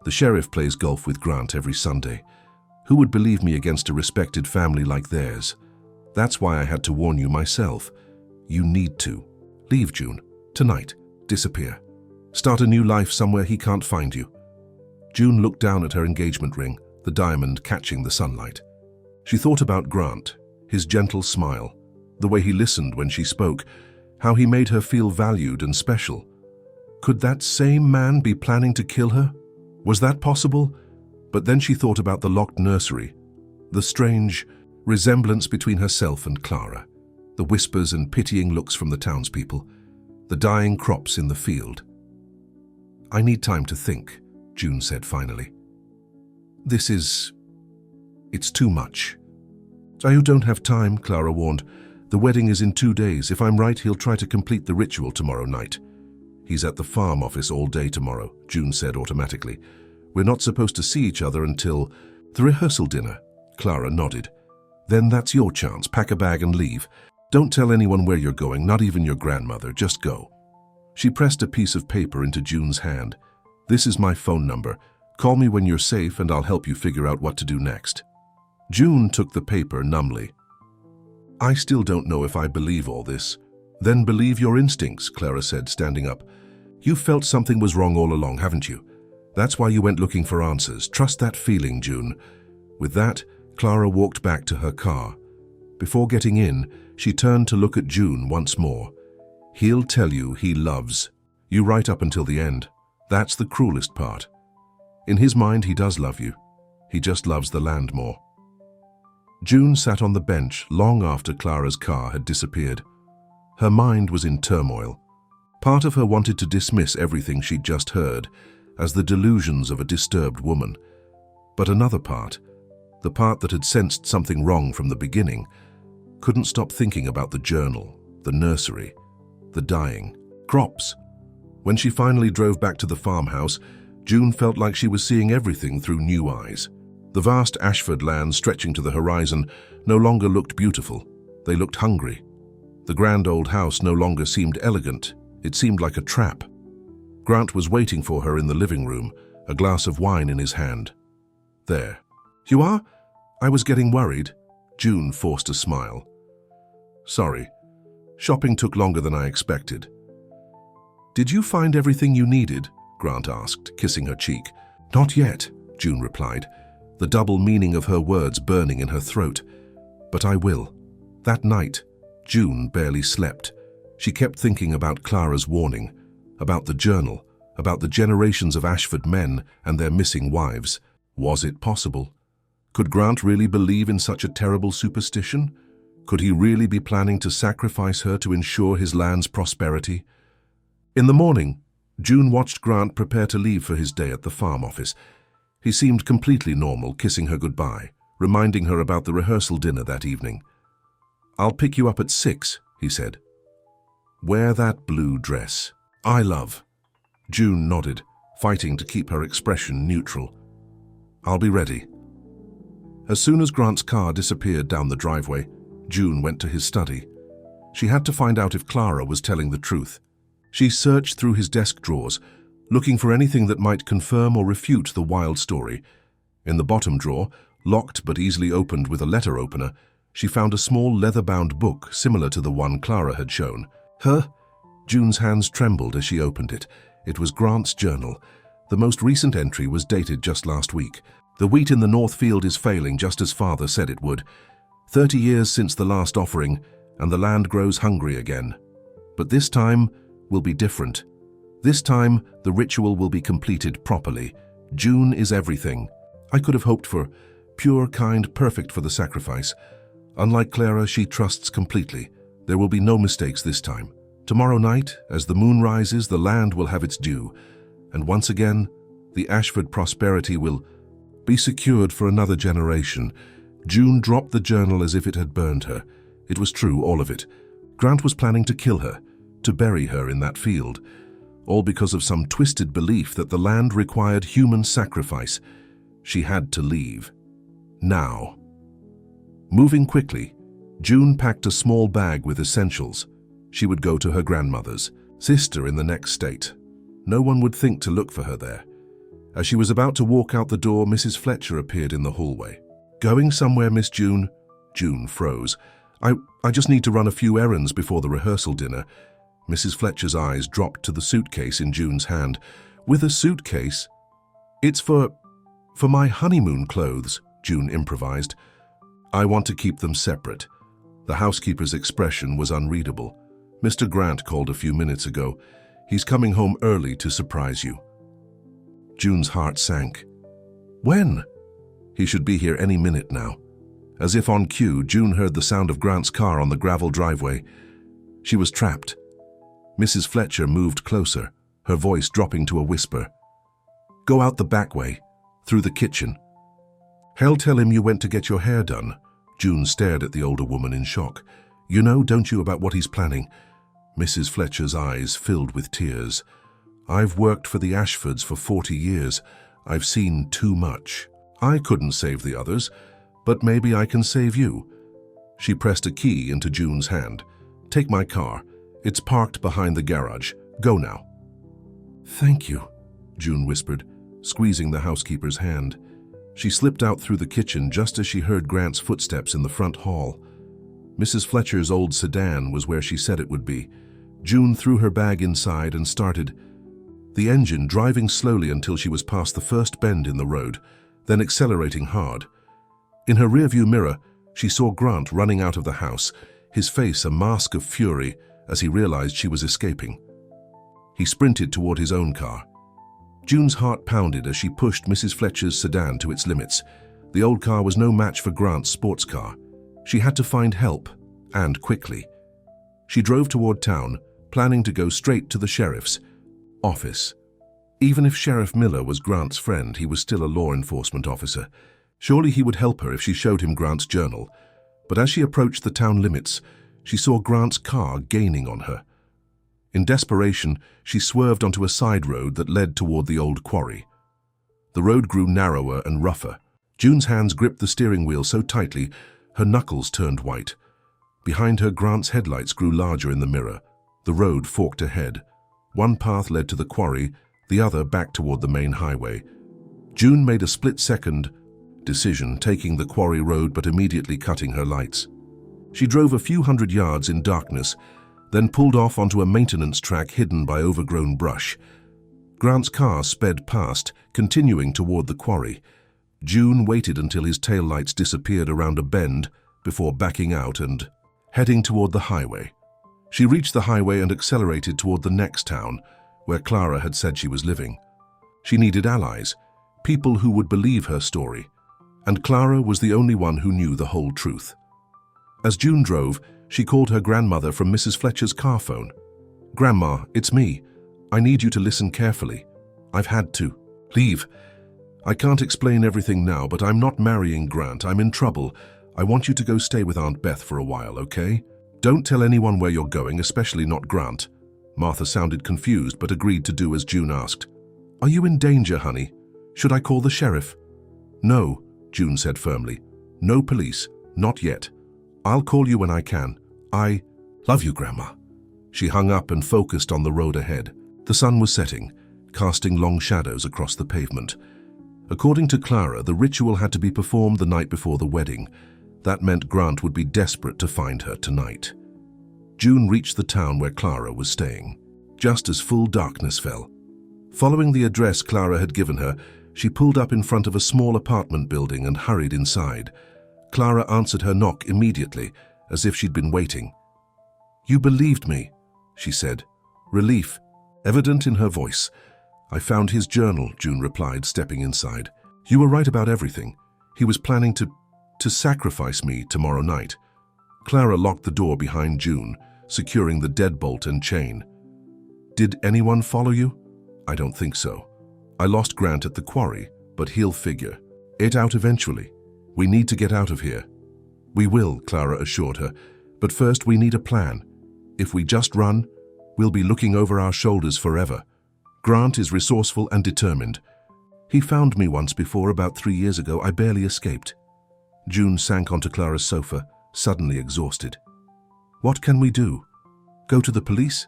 The sheriff plays golf with Grant every Sunday. Who would believe me against a respected family like theirs? That's why I had to warn you myself. You need to. Leave, June. Tonight. Disappear. Start a new life somewhere he can't find you. June looked down at her engagement ring, the diamond catching the sunlight. She thought about Grant, his gentle smile, the way he listened when she spoke, how he made her feel valued and special. Could that same man be planning to kill her? Was that possible? But then she thought about the locked nursery, the strange resemblance between herself and Clara, the whispers and pitying looks from the townspeople, the dying crops in the field. I need time to think, June said finally. It's too much. I don't have time, Clara warned. The wedding is in 2 days. If I'm right, he'll try to complete the ritual tomorrow night. He's at the farm office all day tomorrow, June said automatically. We're not supposed to see each other until the rehearsal dinner. Clara nodded. Then that's your chance. Pack a bag and leave. Don't tell anyone where you're going, not even your grandmother. Just go. She pressed a piece of paper into June's hand. This is my phone number. Call me when you're safe and I'll help you figure out what to do next. June took the paper numbly. I still don't know if I believe all this. Then believe your instincts, Clara said, standing up. You felt something was wrong all along, haven't you? That's why you went looking for answers. Trust that feeling, June. With that, Clara walked back to her car. Before getting in, she turned to look at June once more. He'll tell you he loves you right up until the end. That's the cruelest part. In his mind, he does love you. He just loves the land more. June sat on the bench long after Clara's car had disappeared. Her mind was in turmoil. Part of her wanted to dismiss everything she'd just heard as the delusions of a disturbed woman. But another part, the part that had sensed something wrong from the beginning, couldn't stop thinking about the journal, the nursery, the dying crops. When she finally drove back to the farmhouse, June felt like she was seeing everything through new eyes. The vast Ashford land stretching to the horizon no longer looked beautiful. They looked hungry. The grand old house no longer seemed elegant. It seemed like a trap. Grant was waiting for her in the living room, a glass of wine in his hand. There. You are? I was getting worried. June forced a smile. Sorry. Shopping took longer than I expected. Did you find everything you needed? Grant asked, kissing her cheek. Not yet, June replied, the double meaning of her words burning in her throat. But I will. That night, June barely slept. She kept thinking about Clara's warning, about the journal, about the generations of Ashford men and their missing wives. Was it possible? Could Grant really believe in such a terrible superstition? Could he really be planning to sacrifice her to ensure his land's prosperity? In the morning, June watched Grant prepare to leave for his day at the farm office. He seemed completely normal, kissing her goodbye, reminding her about the rehearsal dinner that evening. I'll pick you up at 6, he said. Wear that blue dress. I love. June nodded, fighting to keep her expression neutral. I'll be ready. As soon as Grant's car disappeared down the driveway, June went to his study. She had to find out if Clara was telling the truth. She searched through his desk drawers, looking for anything that might confirm or refute the wild story. In the bottom drawer, locked but easily opened with a letter opener, she found a small leather-bound book similar to the one Clara had shown. June's hands trembled as she opened it. It was Grant's journal. The most recent entry was dated just last week. The wheat in the North Field is failing just as Father said it would. 30 years since the last offering, and the land grows hungry again. But this time will be different. This time, the ritual will be completed properly. June is everything. I could have hoped for pure, kind, perfect for the sacrifice. Unlike Clara, she trusts completely. There will be no mistakes this time. Tomorrow night, as the moon rises, the land will have its due. And once again, the Ashford prosperity will be secured for another generation. June dropped the journal as if it had burned her. It was true, all of it. Grant was planning to kill her, to bury her in that field. all because of some twisted belief that the land required human sacrifice. She had to leave. Now. Moving quickly, June packed a small bag with essentials. She would go to her grandmother's, sister in the next state. No one would think to look for her there. As she was about to walk out the door, Mrs. Fletcher appeared in the hallway. "Going somewhere, Miss June?" June froze. I just need to run a few errands before the rehearsal dinner." Mrs. Fletcher's eyes dropped to the suitcase in June's hand. "With a suitcase?" "It's for my honeymoon clothes," June improvised. "I want to keep them separate." The housekeeper's expression was unreadable. "Mr. Grant called a few minutes ago. He's coming home early to surprise you." June's heart sank. "When?" "He should be here any minute now." As if on cue, June heard the sound of Grant's car on the gravel driveway. She was trapped. Mrs. Fletcher moved closer, her voice dropping to a whisper. "Go out the back way, through the kitchen." "Hell, tell him you went to get your hair done." June stared at the older woman in shock. "You know, don't you, about what he's planning?" Mrs. Fletcher's eyes filled with tears. "I've worked for the Ashfords for 40 years. I've seen too much. I couldn't save the others, but maybe I can save you." She pressed a key into June's hand. "Take my car. It's parked behind the garage. Go now." "Thank you," June whispered, squeezing the housekeeper's hand. She slipped out through the kitchen just as she heard Grant's footsteps in the front hall. Mrs. Fletcher's old sedan was where she said it would be. June threw her bag inside and started the engine, driving slowly until she was past the first bend in the road, then accelerating hard. In her rearview mirror, she saw Grant running out of the house, his face a mask of fury as he realized she was escaping. He sprinted toward his own car. June's heart pounded as she pushed Mrs. Fletcher's sedan to its limits. The old car was no match for Grant's sports car. She had to find help, and quickly. She drove toward town, planning to go straight to the sheriff's office. Even if Sheriff Miller was Grant's friend, he was still a law enforcement officer. Surely he would help her if she showed him Grant's journal. But as she approached the town limits, she saw Grant's car gaining on her. In desperation, she swerved onto a side road that led toward the old quarry. The road grew narrower and rougher. June's hands gripped the steering wheel so tightly, her knuckles turned white. Behind her, Grant's headlights grew larger in the mirror. The road forked ahead. One path led to the quarry, the other back toward the main highway. June made a split-second decision, taking the quarry road but immediately cutting her lights. She drove a few hundred yards in darkness, then pulled off onto a maintenance track hidden by overgrown brush. Grant's car sped past, continuing toward the quarry. June waited until his taillights disappeared around a bend before backing out and heading toward the highway. She reached the highway and accelerated toward the next town, where Clara had said she was living. She needed allies, people who would believe her story, and Clara was the only one who knew the whole truth. As June drove, she called her grandmother from Mrs. Fletcher's car phone. "Grandma, it's me. I need you to listen carefully. I've had to leave. I can't explain everything now, but I'm not marrying Grant. I'm in trouble. I want you to go stay with Aunt Beth for a while, okay? Don't tell anyone where you're going, especially not Grant." Martha sounded confused but agreed to do as June asked. "Are you in danger, honey? Should I call the sheriff?" "No," June said firmly. "No police. Not yet. I'll call you when I can. I love you, Grandma." She hung up and focused on the road ahead. The sun was setting, casting long shadows across the pavement. According to Clara, the ritual had to be performed the night before the wedding. That meant Grant would be desperate to find her tonight. June reached the town where Clara was staying, just as full darkness fell. Following the address Clara had given her, she pulled up in front of a small apartment building and hurried inside. Clara answered her knock immediately, as if she'd been waiting. "You believed me," she said, relief evident in her voice. "I found his journal," June replied, stepping inside. "You were right about everything. He was planning to sacrifice me tomorrow night." Clara locked the door behind June, securing the deadbolt and chain. "Did anyone follow you?" "I don't think so. I lost Grant at the quarry, but he'll figure it out eventually. We need to get out of here." "We will," Clara assured her, "but first we need a plan. If we just run, we'll be looking over our shoulders forever." Grant is resourceful and determined. He found me once before, about 3 years ago. I barely escaped. June sank onto Clara's sofa, suddenly exhausted. What can we do? Go to the police?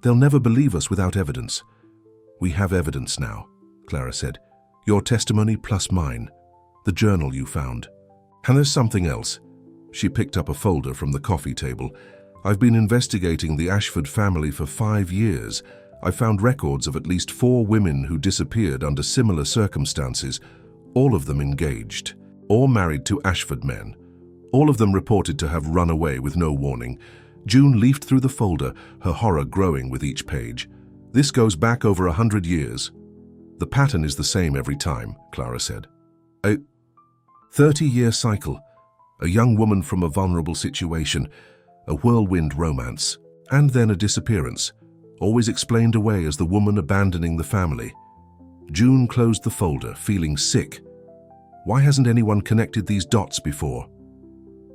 They'll never believe us without evidence. We have evidence now, Clara said. Your testimony plus mine. The journal you found. And there's something else. She picked up a folder from the coffee table. I've been investigating the Ashford family for 5 years. I found records of at least 4 women who disappeared under similar circumstances, all of them engaged, or married to Ashford men. All of them reported to have run away with no warning. June leafed through the folder, her horror growing with each page. This goes back over 100 years. The pattern is the same every time, Clara said. A 30-year cycle. A young woman from a vulnerable situation, a whirlwind romance, and then a disappearance, always explained away as the woman abandoning the family. June closed the folder, feeling sick. Why hasn't anyone connected these dots before?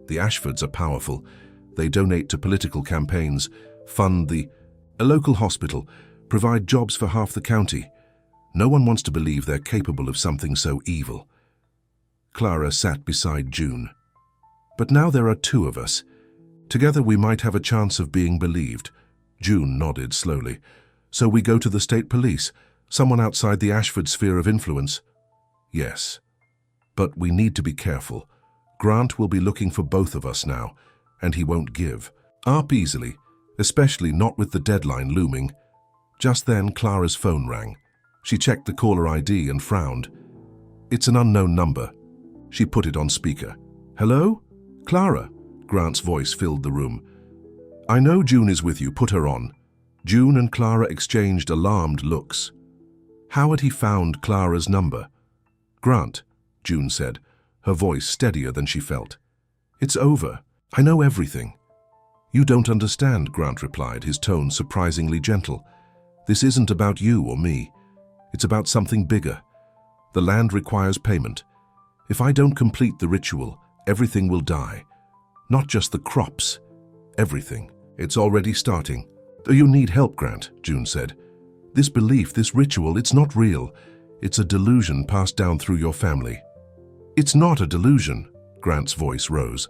The Ashfords are powerful. They donate to political campaigns, fund a local hospital, provide jobs for half the county. No one wants to believe they're capable of something so evil. Clara sat beside June. But now there are 2 of us. Together we might have a chance of being believed. June nodded slowly. So we go to the state police, someone outside the Ashford sphere of influence? Yes. But we need to be careful. Grant will be looking for both of us now, and he won't give up easily, especially not with the deadline looming. Just then, Clara's phone rang. She checked the caller ID and frowned. It's an unknown number. She put it on speaker. Hello? Clara? Grant's voice filled the room. I know June is with you. Put her on. June and Clara exchanged alarmed looks. How had he found Clara's number? Grant, June said, her voice steadier than she felt. It's over. I know everything. You don't understand, Grant replied, his tone surprisingly gentle. This isn't about you or me. It's about something bigger. The land requires payment. If I don't complete the ritual, everything will die. Not just the crops. Everything. It's already starting. You need help, Grant, June said. This belief, this ritual, it's not real. It's a delusion passed down through your family. It's not a delusion, Grant's voice rose.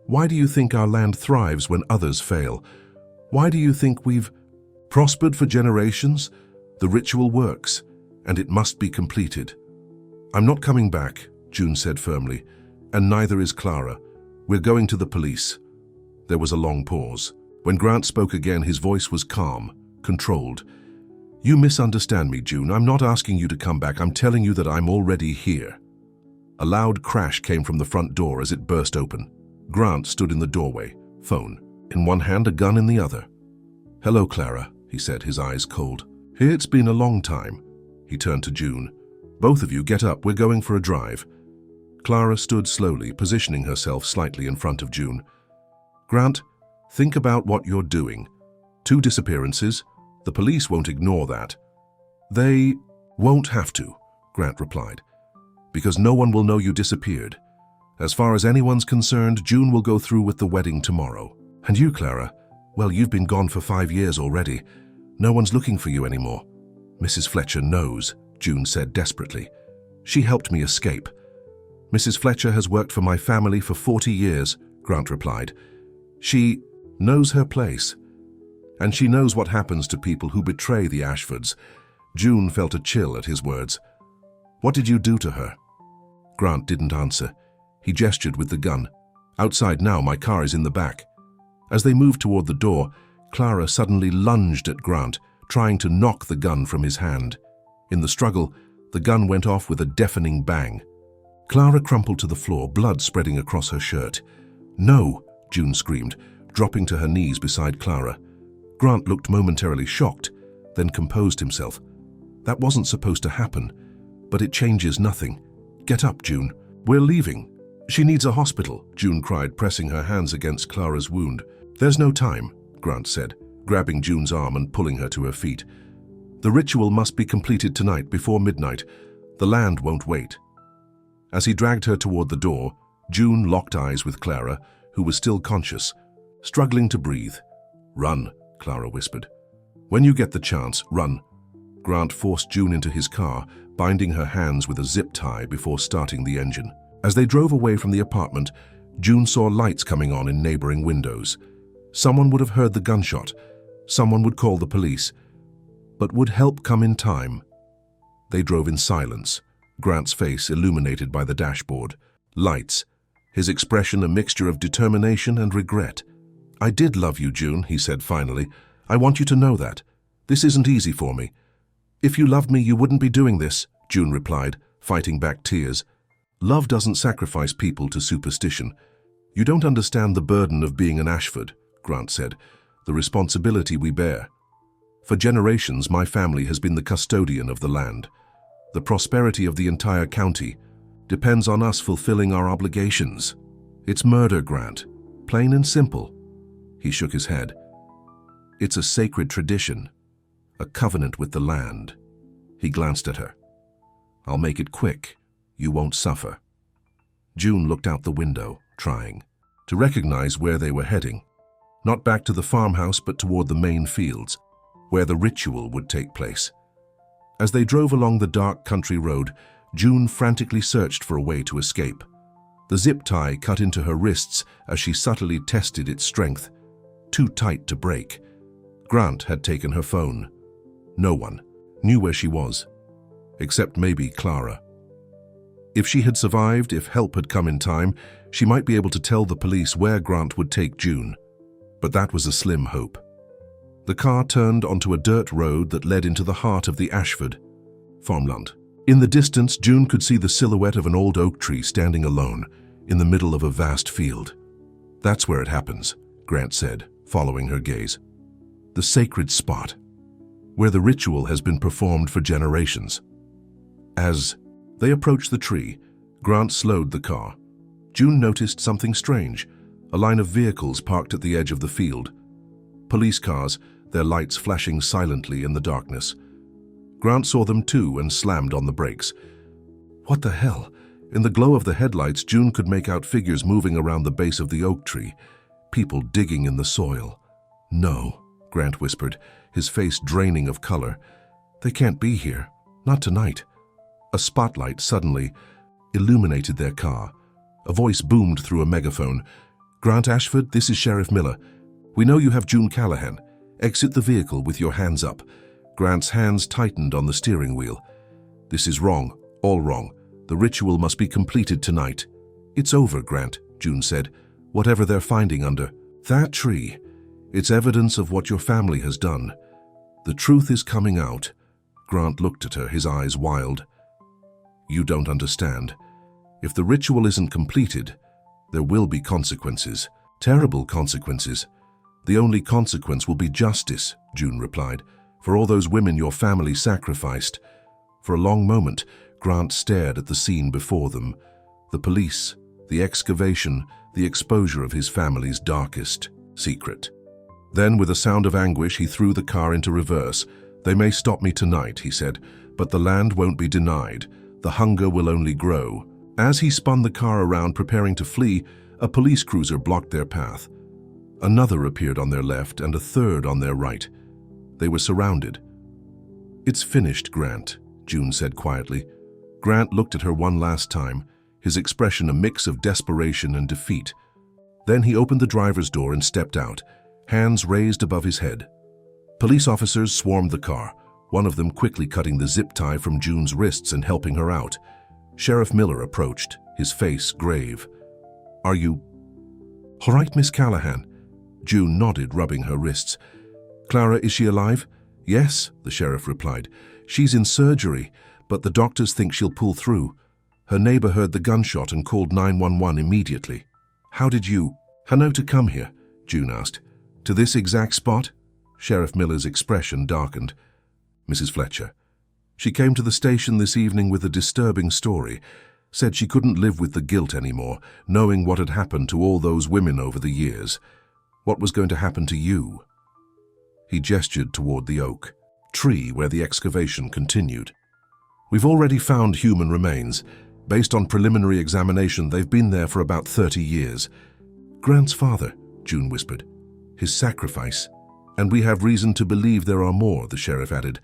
Why do you think our land thrives when others fail? Why do you think we've prospered for generations? The ritual works, and it must be completed. I'm not coming back, June said firmly, and neither is Clara. We're going to the police. There was a long pause. When Grant spoke again, his voice was calm, controlled. You misunderstand me, June. I'm not asking you to come back. I'm telling you that I'm already here. A loud crash came from the front door as it burst open. Grant stood in the doorway, phone in one hand, a gun in the other. Hello, Clara, he said, his eyes cold. It's been a long time. He turned to June. Both of you get up. We're going for a drive. Clara stood slowly, positioning herself slightly in front of June. Grant, think about what you're doing. 2 disappearances. The police won't ignore that. They won't have to, Grant replied, because no one will know you disappeared. As far as anyone's concerned, June will go through with the wedding tomorrow. And you, Clara, well, you've been gone for 5 years already. No one's looking for you anymore. Mrs. Fletcher knows, June said desperately. She helped me escape. Mrs. Fletcher has worked for my family for 40 years, Grant replied. She knows her place. And she knows what happens to people who betray the Ashfords. June felt a chill at his words. What did you do to her? Grant didn't answer. He gestured with the gun. Outside now, my car is in the back. As they moved toward the door, Clara suddenly lunged at Grant, trying to knock the gun from his hand. In the struggle, the gun went off with a deafening bang. Clara crumpled to the floor, blood spreading across her shirt. No, June screamed, dropping to her knees beside Clara. Grant looked momentarily shocked, then composed himself. That wasn't supposed to happen, but it changes nothing. Get up, June. We're leaving. She needs a hospital, June cried, pressing her hands against Clara's wound. There's no time, Grant said, grabbing June's arm and pulling her to her feet. The ritual must be completed tonight before midnight. The land won't wait. As he dragged her toward the door, June locked eyes with Clara, who was still conscious, struggling to breathe. Run, Clara whispered. When you get the chance, run. Grant forced June into his car, binding her hands with a zip tie before starting the engine. As they drove away from the apartment, June saw lights coming on in neighboring windows. Someone would have heard the gunshot. Someone would call the police. But would help come in time? They drove in silence, Grant's face illuminated by the dashboard. Lights, his expression a mixture of determination and regret. "I did love you, June," he said finally. "I want you to know that. This isn't easy for me." "If you loved me, you wouldn't be doing this," June replied, fighting back tears. "Love doesn't sacrifice people to superstition. You don't understand the burden of being an Ashford," Grant said, "the responsibility we bear. For generations, my family has been the custodian of the land. The prosperity of the entire county depends on us fulfilling our obligations. It's murder, Grant, plain and simple." He shook his head. "It's a sacred tradition, a covenant with the land." He glanced at her. "I'll make it quick. You won't suffer." June looked out the window, trying to recognize where they were heading. Not back to the farmhouse, but toward the main fields, where the ritual would take place. As they drove along the dark country road, June frantically searched for a way to escape. The zip tie cut into her wrists as she subtly tested its strength. Too tight to break. Grant had taken her phone. No one knew where she was, except maybe Clara. If she had survived, if help had come in time, she might be able to tell the police where Grant would take June. But that was a slim hope. The car turned onto a dirt road that led into the heart of the Ashford farmland. In the distance, June could see the silhouette of an old oak tree standing alone in the middle of a vast field. "That's where it happens," Grant said, following her gaze. "The sacred spot, where the ritual has been performed for generations." As they approached the tree, Grant slowed the car. June noticed something strange, a line of vehicles parked at the edge of the field. Police cars, their lights flashing silently in the darkness. Grant saw them too and slammed on the brakes. What the hell? In the glow of the headlights, June could make out figures moving around the base of the oak tree, people digging in the soil. "No," Grant whispered, his face draining of color. "They can't be here. Not tonight." A spotlight suddenly illuminated their car. A voice boomed through a megaphone. "Grant Ashford, this is Sheriff Miller. We know you have June Callahan. Exit the vehicle with your hands up." Grant's hands tightened on the steering wheel. "This is wrong, all wrong. The ritual must be completed tonight." "It's over, Grant," June said. "Whatever they're finding under that tree, it's evidence of what your family has done. The truth is coming out." Grant looked at her, his eyes wild. "You don't understand. If the ritual isn't completed, there will be consequences. Terrible consequences. The only consequence will be justice," June replied, "for all those women your family sacrificed." For a long moment, Grant stared at the scene before them. The police, the excavation, the exposure of his family's darkest secret. Then, with a sound of anguish, he threw the car into reverse. "They may stop me tonight," he said, "but the land won't be denied. The hunger will only grow." As he spun the car around preparing to flee, a police cruiser blocked their path. Another appeared on their left and a third on their right. They were surrounded. "It's finished, Grant," June said quietly. Grant looked at her one last time, his expression a mix of desperation and defeat. Then he opened the driver's door and stepped out, hands raised above his head. Police officers swarmed the car, one of them quickly cutting the zip tie from June's wrists and helping her out. Sheriff Miller approached, his face grave. "Are you all right, Miss Callahan?" June nodded, rubbing her wrists. "Clara, is she alive?" "Yes," the sheriff replied. "She's in surgery, but the doctors think she'll pull through. Her neighbor heard the gunshot and called 911 immediately." "How did you know to come here?" June asked. "To this exact spot?" Sheriff Miller's expression darkened. "Mrs. Fletcher. She came to the station this evening with a disturbing story. Said she couldn't live with the guilt anymore, knowing what had happened to all those women over the years. What was going to happen to you?" He gestured toward the oak tree where the excavation continued. "We've already found human remains. Based on preliminary examination, they've been there for about 30 years. Grant's father," June whispered. "His sacrifice. And we have reason to believe there are more," the sheriff added.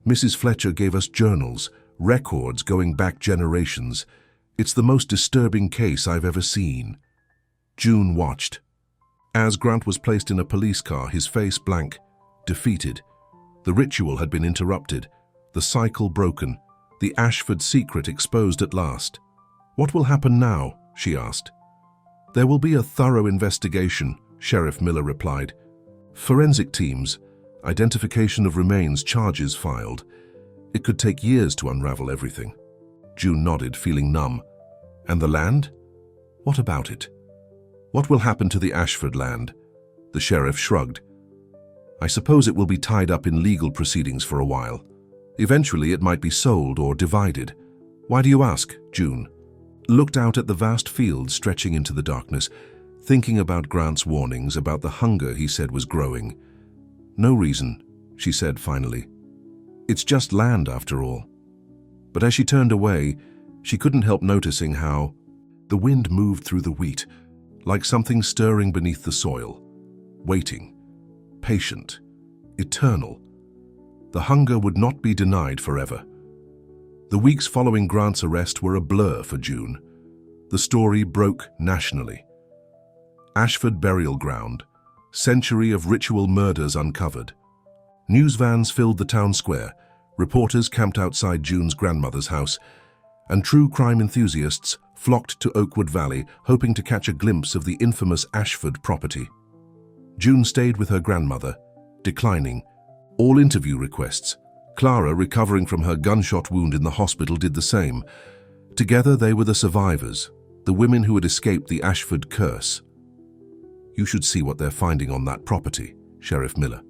Mrs. Fletcher gave us journals, records going back generations. It's the most disturbing case I've ever seen." June watched. As Grant was placed in a police car, his face blank, defeated. The ritual had been interrupted, the cycle broken, the Ashford secret exposed at last. "What will happen now?" she asked. "There will be a thorough investigation," Sheriff Miller replied. "Forensic teams, identification of remains, charges filed. It could take years to unravel everything." June nodded, feeling numb. "And the land? What about it? What will happen to the Ashford land?" The sheriff shrugged. "I suppose it will be tied up in legal proceedings for a while. Eventually it might be sold or divided." "Why do you ask?" June looked out at the vast fields stretching into the darkness, thinking about Grant's warnings, about the hunger he said was growing. "No reason," she said finally. "It's just land after all." But as she turned away, she couldn't help noticing how the wind moved through the wheat, like something stirring beneath the soil, waiting, patient, eternal. The hunger would not be denied forever. The weeks following Grant's arrest were a blur for June. The story broke nationally. Ashford burial ground, century of ritual murders uncovered. News vans filled the town square, reporters camped outside June's grandmother's house, and true crime enthusiasts flocked to Oakwood Valley, hoping to catch a glimpse of the infamous Ashford property. June stayed with her grandmother, declining all interview requests. Clara, recovering from her gunshot wound in the hospital, did the same. Together they were the survivors, the women who had escaped the Ashford curse. "You should see what they're finding on that property," Sheriff Miller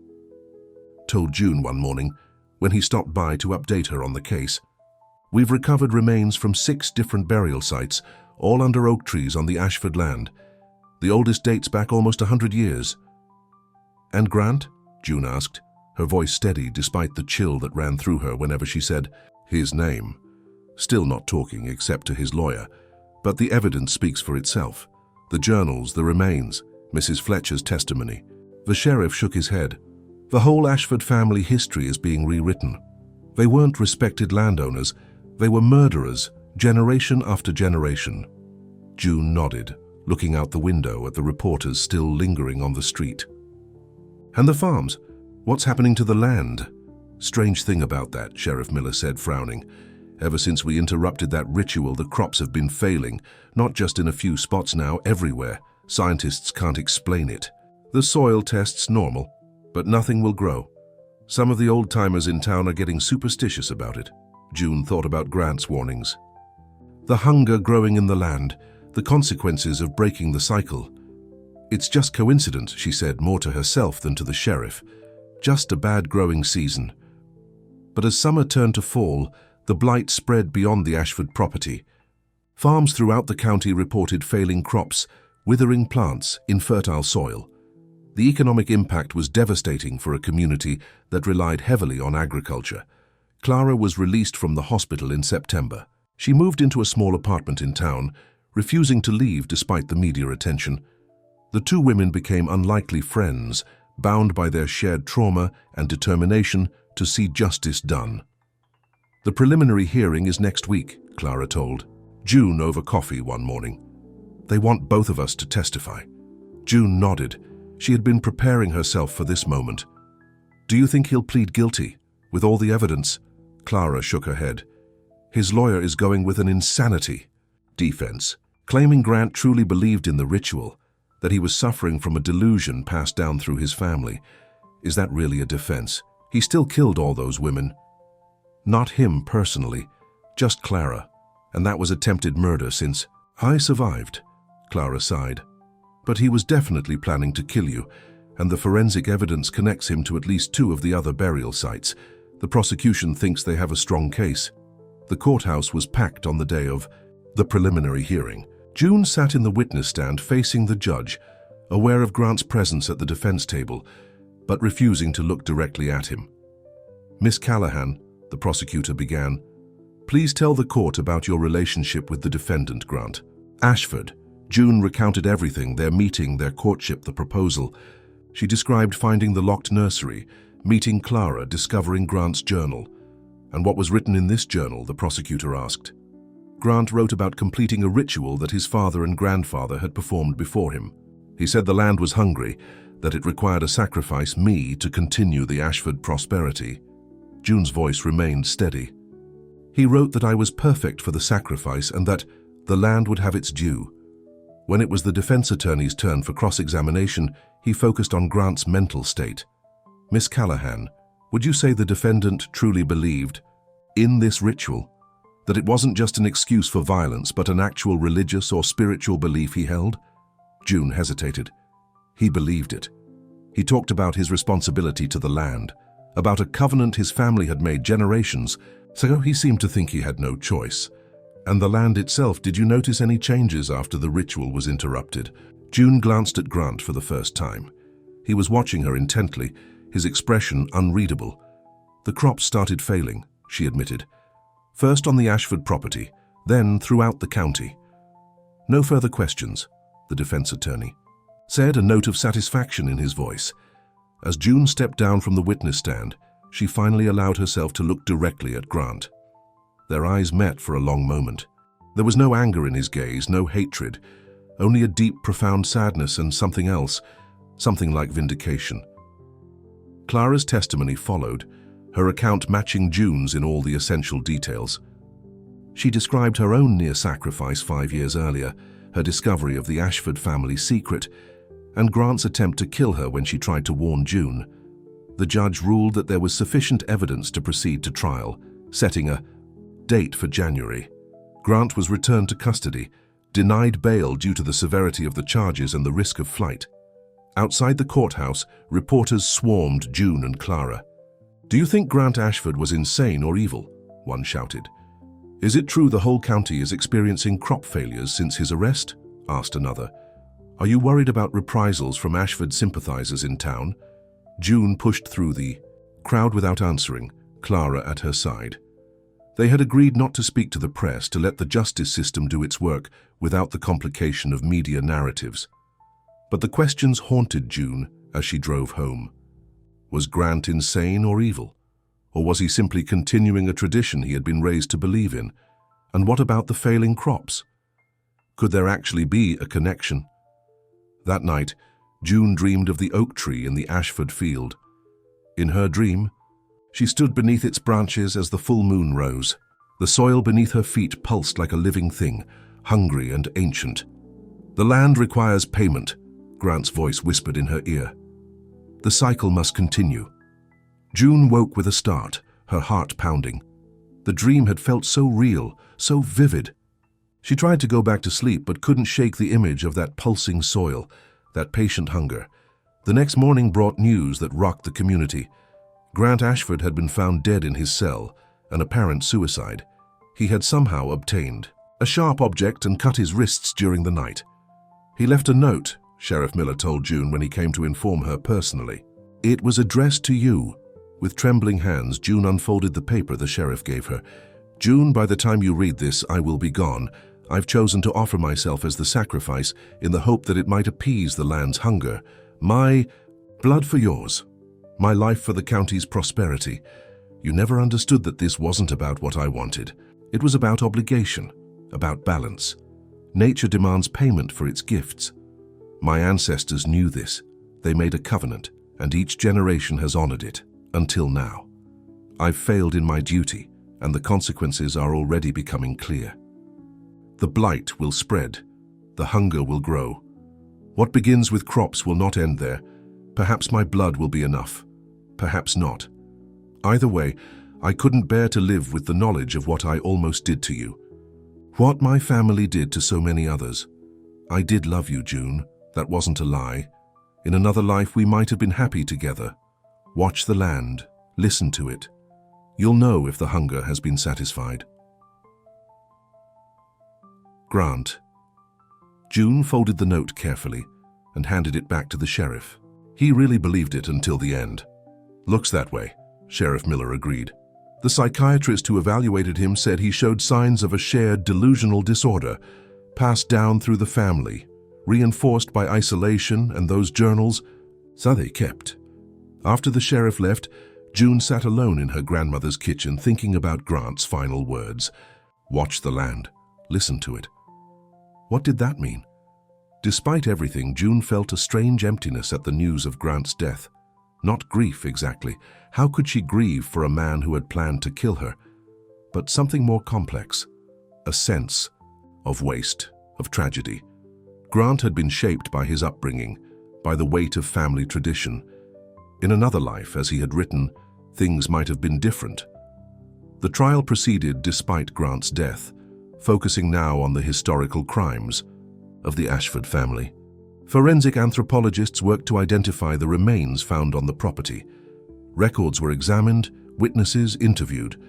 told June one morning when he stopped by to update her on the case. "We've recovered remains from 6 different burial sites, all under oak trees on the Ashford land. The oldest dates back almost 100 years. "And Grant?" June asked, her voice steady despite the chill that ran through her whenever she said his name. Still not talking except to his lawyer, but the evidence speaks for itself. The journals, the remains, Mrs. Fletcher's testimony. The sheriff shook his head. "The whole Ashford family history is being rewritten. They weren't respected landowners. They were murderers, generation after generation." June nodded, looking out the window at the reporters still lingering on the street. "And the farms? What's happening to the land?" "Strange thing about that," Sheriff Miller said, frowning. "Ever since we interrupted that ritual, the crops have been failing, not just in a few spots now, everywhere. Scientists can't explain it. The soil tests normal, but nothing will grow. Some of the old-timers in town are getting superstitious about it." June thought about Grant's warnings. The hunger growing in the land, the consequences of breaking the cycle. "It's just coincidence," she said, more to herself than to the sheriff. "Just a bad growing season." But as summer turned to fall, the blight spread beyond the Ashford property. Farms throughout the county reported failing crops, withering plants, infertile soil. The economic impact was devastating for a community that relied heavily on agriculture. Clara was released from the hospital in September. She moved into a small apartment in town, refusing to leave despite the media attention. The two women became unlikely friends, bound by their shared trauma and determination to see justice done. "The preliminary hearing is next week," Clara told June over coffee one morning. "They want both of us to testify." June nodded. She had been preparing herself for this moment. "Do you think he'll plead guilty, with all the evidence?" Clara shook her head. "His lawyer is going with an insanity defense, claiming Grant truly believed in the ritual, that he was suffering from a delusion passed down through his family. Is that really a defense? He still killed all those women. Not him personally, just Clara, and that was attempted murder since I survived," Clara sighed. "But he was definitely planning to kill you, and the forensic evidence connects him to at least 2 of the other burial sites. The prosecution thinks they have a strong case." The courthouse was packed on the day of the preliminary hearing. June sat in the witness stand facing the judge, aware of Grant's presence at the defense table, but refusing to look directly at him. "Miss Callahan," the prosecutor began, "please tell the court about your relationship with the defendant, Grant." Ashford. June recounted everything, their meeting, their courtship, the proposal. She described finding the locked nursery, meeting Clara, discovering Grant's journal. "And what was written in this journal?" the prosecutor asked. Grant wrote about completing a ritual that his father and grandfather had performed before him. He said the land was hungry, that it required a sacrifice, me, to continue the Ashford prosperity. June's voice remained steady. He wrote that I was perfect for the sacrifice and that the land would have its due. When it was the defense attorney's turn for cross-examination, he focused on Grant's mental state. "Miss Callahan, would you say the defendant truly believed in this ritual? That it wasn't just an excuse for violence, but an actual religious or spiritual belief he held?" June hesitated. He believed it. He talked about his responsibility to the land, about a covenant his family had made generations, so he seemed to think he had no choice. "And the land itself, did you notice any changes after the ritual was interrupted?" June glanced at Grant for the first time. He was watching her intently, his expression unreadable. "The crops started failing," she admitted. "First on the Ashford property, then throughout the county." "No further questions," the defense attorney said, a note of satisfaction in his voice. As June stepped down from the witness stand, she finally allowed herself to look directly at Grant. Their eyes met for a long moment. There was no anger in his gaze, no hatred, only a deep, profound sadness and something else, something like vindication. Clara's testimony followed, her account matching June's in all the essential details. She described her own near sacrifice 5 years earlier, her discovery of the Ashford family secret, and Grant's attempt to kill her when she tried to warn June. The judge ruled that there was sufficient evidence to proceed to trial, setting a date for January. Grant was returned to custody, denied bail due to the severity of the charges and the risk of flight. Outside the courthouse, reporters swarmed June and Clara. "Do you think Grant Ashford was insane or evil?" one shouted. "Is it true the whole county is experiencing crop failures since his arrest?" asked another. "Are you worried about reprisals from Ashford sympathizers in town?" June pushed through the crowd without answering, Clara at her side. They had agreed not to speak to the press, to let the justice system do its work without the complication of media narratives. But the questions haunted June as she drove home. Was Grant insane or evil? Or was he simply continuing a tradition he had been raised to believe in? And what about the failing crops? Could there actually be a connection? That night, June dreamed of the oak tree in the Ashford field. In her dream, she stood beneath its branches as the full moon rose. The soil beneath her feet pulsed like a living thing, hungry and ancient. "The land requires payment," Grant's voice whispered in her ear. "The cycle must continue." June woke with a start, her heart pounding. The dream had felt so real, so vivid. She tried to go back to sleep but couldn't shake the image of that pulsing soil, that patient hunger. The next morning brought news that rocked the community. Grant Ashford had been found dead in his cell, an apparent suicide. He had somehow obtained a sharp object and cut his wrists during the night. "He left a note," Sheriff Miller told June when he came to inform her personally. "It was addressed to you." With trembling hands, June unfolded the paper the sheriff gave her. "June, by the time you read this, I will be gone. I've chosen to offer myself as the sacrifice in the hope that it might appease the land's hunger. My blood for yours. My life for the county's prosperity. You never understood that this wasn't about what I wanted. It was about obligation, about balance. Nature demands payment for its gifts. My ancestors knew this. They made a covenant, and each generation has honored it, until now. I've failed in my duty, and the consequences are already becoming clear. The blight will spread. The hunger will grow. What begins with crops will not end there. Perhaps my blood will be enough. Perhaps not. Either way, I couldn't bear to live with the knowledge of what I almost did to you. What my family did to so many others. I did love you, June. That wasn't a lie. In another life, we might have been happy together. Watch the land. Listen to it. You'll know if the hunger has been satisfied. Grant. June folded the note carefully and handed it back to the sheriff. He really believed it until the end. "Looks that way," Sheriff Miller agreed. "The psychiatrist who evaluated him said he showed signs of a shared delusional disorder, passed down through the family, reinforced by isolation and those journals, so they kept." After the sheriff left, June sat alone in her grandmother's kitchen thinking about Grant's final words. Watch the land. Listen to it. What did that mean? Despite everything, June felt a strange emptiness at the news of Grant's death. Not grief, exactly. How could she grieve for a man who had planned to kill her? But something more complex. A sense of waste, of tragedy. Grant had been shaped by his upbringing, by the weight of family tradition. In another life, as he had written, things might have been different. The trial proceeded despite Grant's death, focusing now on the historical crimes of the Ashford family. Forensic anthropologists worked to identify the remains found on the property. Records were examined, witnesses interviewed.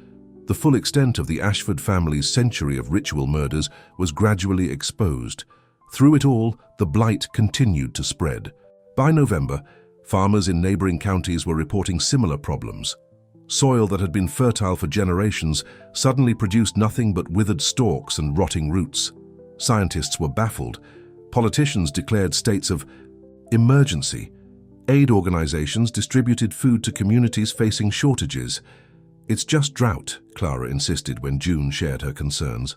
The full extent of the Ashford family's century of ritual murders was gradually exposed. Through it all, the blight continued to spread. By November, farmers in neighboring counties were reporting similar problems. Soil that had been fertile for generations suddenly produced nothing but withered stalks and rotting roots. Scientists were baffled. Politicians declared states of emergency. Aid organizations distributed food to communities facing shortages. It's just drought, Clara insisted when June shared her concerns.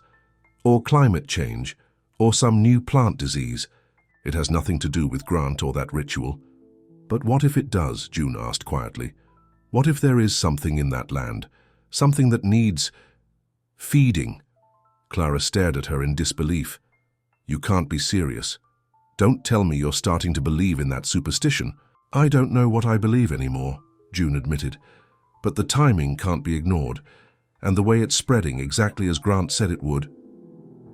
Or climate change, or some new plant disease. It has nothing to do with Grant or that ritual. But what if it does? June asked quietly. What if there is something in that land? Something that needs feeding? Clara stared at her in disbelief. You can't be serious. Don't tell me you're starting to believe in that superstition. I don't know what I believe anymore, June admitted. But the timing can't be ignored, and the way it's spreading exactly as Grant said it would.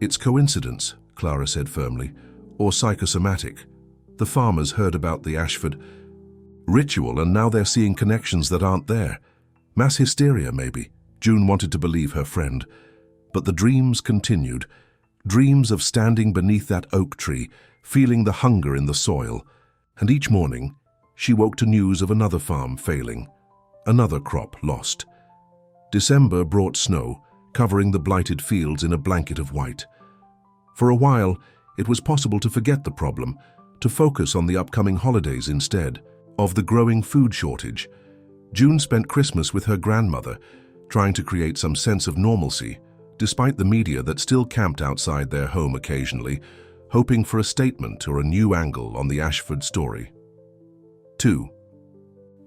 It's coincidence, Clara said firmly, or psychosomatic. The farmers heard about the Ashford ritual and now they're seeing connections that aren't there. Mass hysteria, maybe. June wanted to believe her friend. But the dreams continued. Dreams of standing beneath that oak tree, feeling the hunger in the soil. And each morning, she woke to news of another farm failing, another crop lost. December brought snow, covering the blighted fields in a blanket of white. For a while, it was possible to forget the problem, to focus on the upcoming holidays instead of the growing food shortage. June spent Christmas with her grandmother, trying to create some sense of normalcy, despite the media that still camped outside their home occasionally, hoping for a statement or a new angle on the Ashford story. 2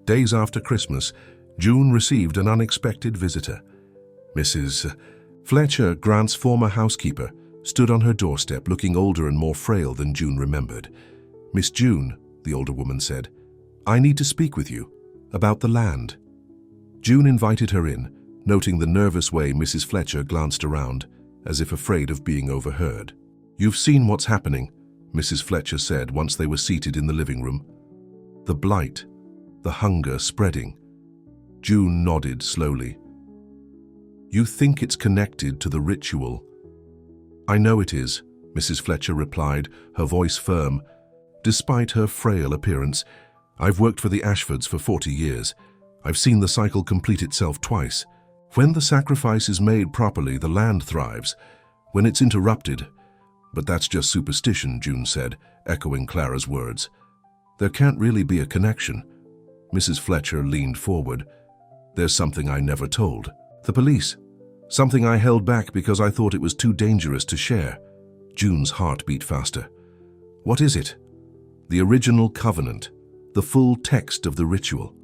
days after Christmas, June received an unexpected visitor. Mrs. Fletcher, Grant's former housekeeper, stood on her doorstep looking older and more frail than June remembered. Miss June, the older woman said, I need to speak with you about the land. June invited her in, noting the nervous way Mrs. Fletcher glanced around, as if afraid of being overheard. You've seen what's happening, Mrs. Fletcher said once they were seated in the living room. The blight, the hunger spreading. June nodded slowly. You think it's connected to the ritual? I know it is, Mrs. Fletcher replied, her voice firm. Despite her frail appearance, I've worked for the Ashfords for 40 years. I've seen the cycle complete itself twice. When the sacrifice is made properly, the land thrives. When it's interrupted, but that's just superstition, June said, echoing Clara's words. There can't really be a connection. Mrs. Fletcher leaned forward. There's something I never told. The police. Something I held back because I thought it was too dangerous to share. June's heart beat faster. What is it? The original covenant. The full text of the ritual.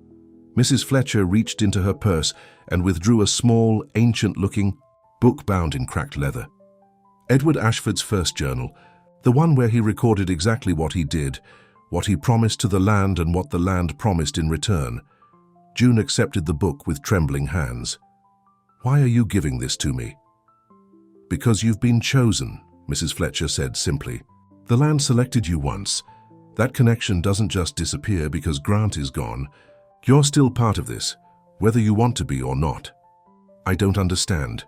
Mrs. Fletcher reached into her purse and withdrew a small, ancient-looking book bound in cracked leather. Edward Ashford's first journal, the one where he recorded exactly what he did, what he promised to the land and what the land promised in return. June accepted the book with trembling hands. Why are you giving this to me? Because you've been chosen, Mrs. Fletcher said simply. The land selected you once. That connection doesn't just disappear because Grant is gone. You're still part of this, whether you want to be or not. I don't understand.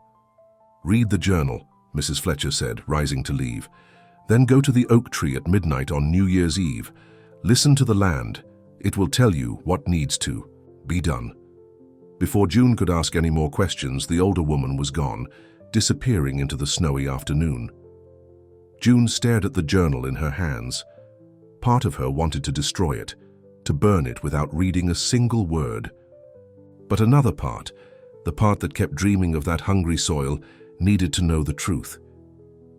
Read the journal, Mrs. Fletcher said, rising to leave. Then go to the oak tree at midnight on New Year's Eve. Listen to the land. It will tell you what needs to be done. Before June could ask any more questions, the older woman was gone, disappearing into the snowy afternoon. June stared at the journal in her hands. Part of her wanted to destroy it, to burn it without reading a single word. But another part, the part that kept dreaming of that hungry soil, needed to know the truth.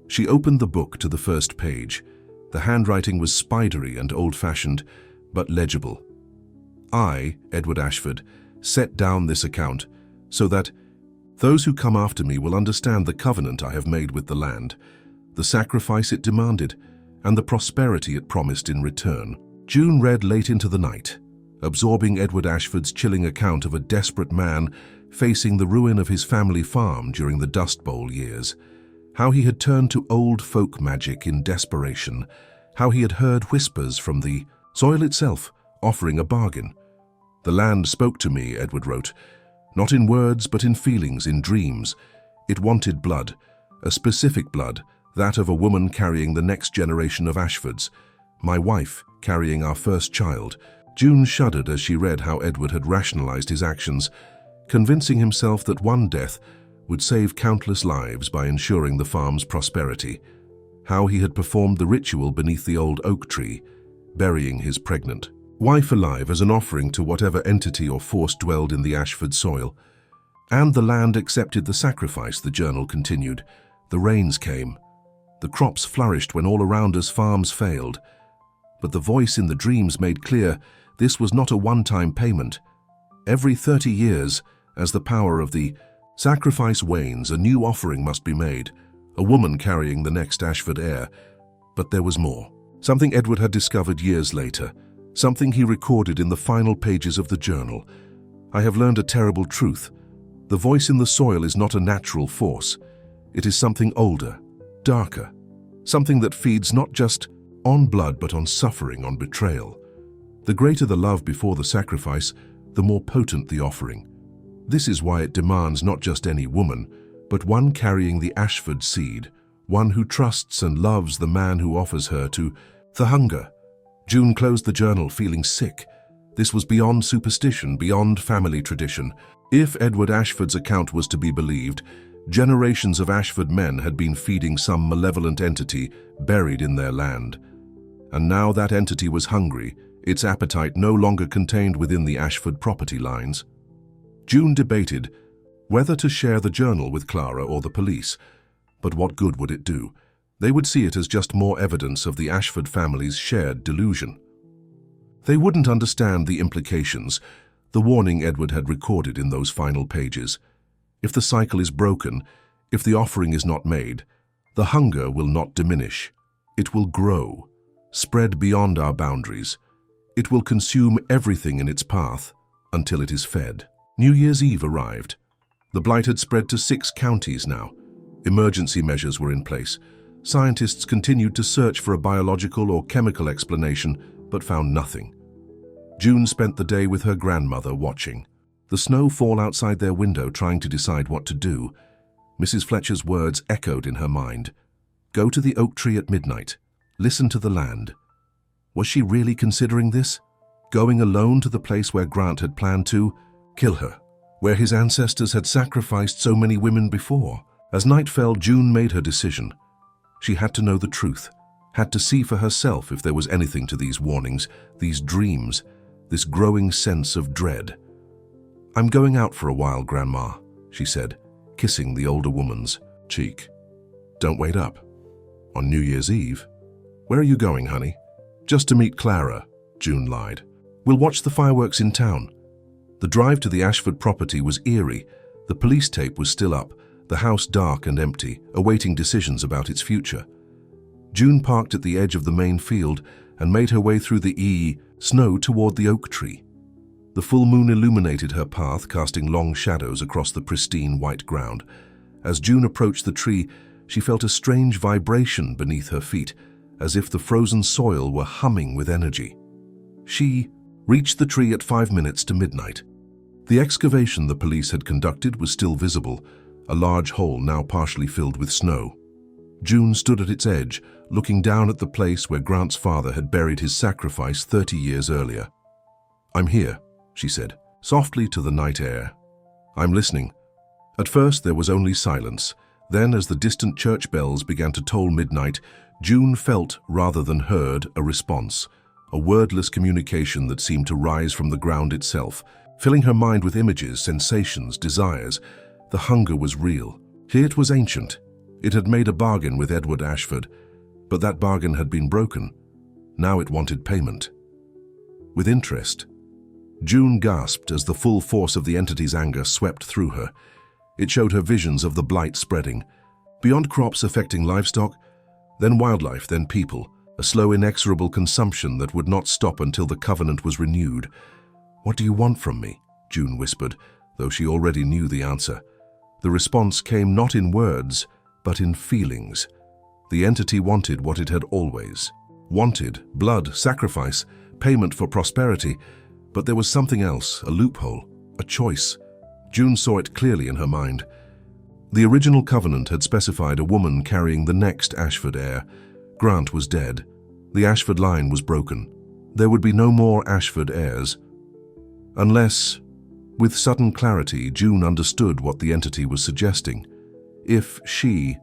She opened the book to the first page. The handwriting was spidery and old-fashioned, but legible. I, Edward Ashford, set down this account so that those who come after me will understand the covenant I have made with the land, the sacrifice it demanded, and the prosperity it promised in return. June read late into the night, absorbing Edward Ashford's chilling account of a desperate man facing the ruin of his family farm during the Dust Bowl years. How he had turned to old folk magic in desperation, how he had heard whispers from the soil itself offering a bargain. The land spoke to me, Edward wrote, not in words but in feelings, in dreams. It wanted blood, a specific blood, that of a woman carrying the next generation of Ashfords, my wife carrying our first child. June shuddered as she read how Edward had rationalized his actions, convincing himself that one death would save countless lives by ensuring the farm's prosperity. How he had performed the ritual beneath the old oak tree, burying his pregnant wife alive as an offering to whatever entity or force dwelled in the Ashford soil. And the land accepted the sacrifice, the journal continued. The rains came. The crops flourished when all around us farms failed. But the voice in the dreams made clear this was not a one-time payment. Every 30 years, as the power of the sacrifice wanes, a new offering must be made, a woman carrying the next Ashford heir. But there was more. Something Edward had discovered years later, something he recorded in the final pages of the journal. I have learned a terrible truth. The voice in the soil is not a natural force. It is something older, darker, something that feeds not just on blood but on suffering, on betrayal. The greater the love before the sacrifice, the more potent the offering. This is why it demands not just any woman, but one carrying the Ashford seed, one who trusts and loves the man who offers her to the hunger. June closed the journal feeling sick. This was beyond superstition, beyond family tradition. If Edward Ashford's account was to be believed, generations of Ashford men had been feeding some malevolent entity buried in their land. And now that entity was hungry, its appetite no longer contained within the Ashford property lines. June debated whether to share the journal with Clara or the police. But what good would it do? They would see it as just more evidence of the Ashford family's shared delusion. They wouldn't understand the implications, the warning Edward had recorded in those final pages. If the cycle is broken, if the offering is not made, the hunger will not diminish. It will grow, spread beyond our boundaries. It will consume everything in its path until it is fed. New Year's Eve arrived. The blight had spread to 6 counties now. Emergency measures were in place. Scientists continued to search for a biological or chemical explanation, but found nothing. June spent the day with her grandmother watching the snow fall outside their window, trying to decide what to do. Mrs. Fletcher's words echoed in her mind. Go to the oak tree at midnight. Listen to the land. Was she really considering this? Going alone to the place where Grant had planned to kill her, where his ancestors had sacrificed so many women before? As night fell, June made her decision. She had to know the truth, had to see for herself if there was anything to these warnings, these dreams, this growing sense of dread. I'm going out for a while, Grandma, she said, kissing the older woman's cheek. Don't wait up. On New Year's Eve? Where are you going, honey? Just to meet Clara, June lied. We'll watch the fireworks in town. The drive to the Ashford property was eerie. The police tape was still up, the house dark and empty, awaiting decisions about its future. June parked at the edge of the main field and made her way through the snow toward the oak tree. The full moon illuminated her path, casting long shadows across the pristine white ground. As June approached the tree, she felt a strange vibration beneath her feet, as if the frozen soil were humming with energy. She reached the tree at 5 minutes to midnight. The excavation the police had conducted was still visible, a large hole now partially filled with snow. June stood at its edge, looking down at the place where Grant's father had buried his sacrifice 30 years earlier. I'm here, she said, softly to the night air. I'm listening. At first there was only silence. Then, as the distant church bells began to toll midnight, June felt, rather than heard, a response, a wordless communication that seemed to rise from the ground itself. filling her mind with images, sensations, desires. The hunger was real. It was ancient. It had made a bargain with Edward Ashford, but that bargain had been broken. Now it wanted payment. With interest, June gasped as the full force of the entity's anger swept through her. It showed her visions of the blight spreading. Beyond crops affecting livestock, then wildlife, then people. A slow, inexorable consumption that would not stop until the covenant was renewed. "What do you want from me?" June whispered, though she already knew the answer. The response came not in words, but in feelings. The entity wanted what it had always wanted: blood, sacrifice, payment for prosperity. But there was something else, a loophole, a choice. June saw it clearly in her mind. The original covenant had specified a woman carrying the next Ashford heir. Grant was dead. The Ashford line was broken. There would be no more Ashford heirs. Unless, with sudden clarity, June understood what the entity was suggesting. If she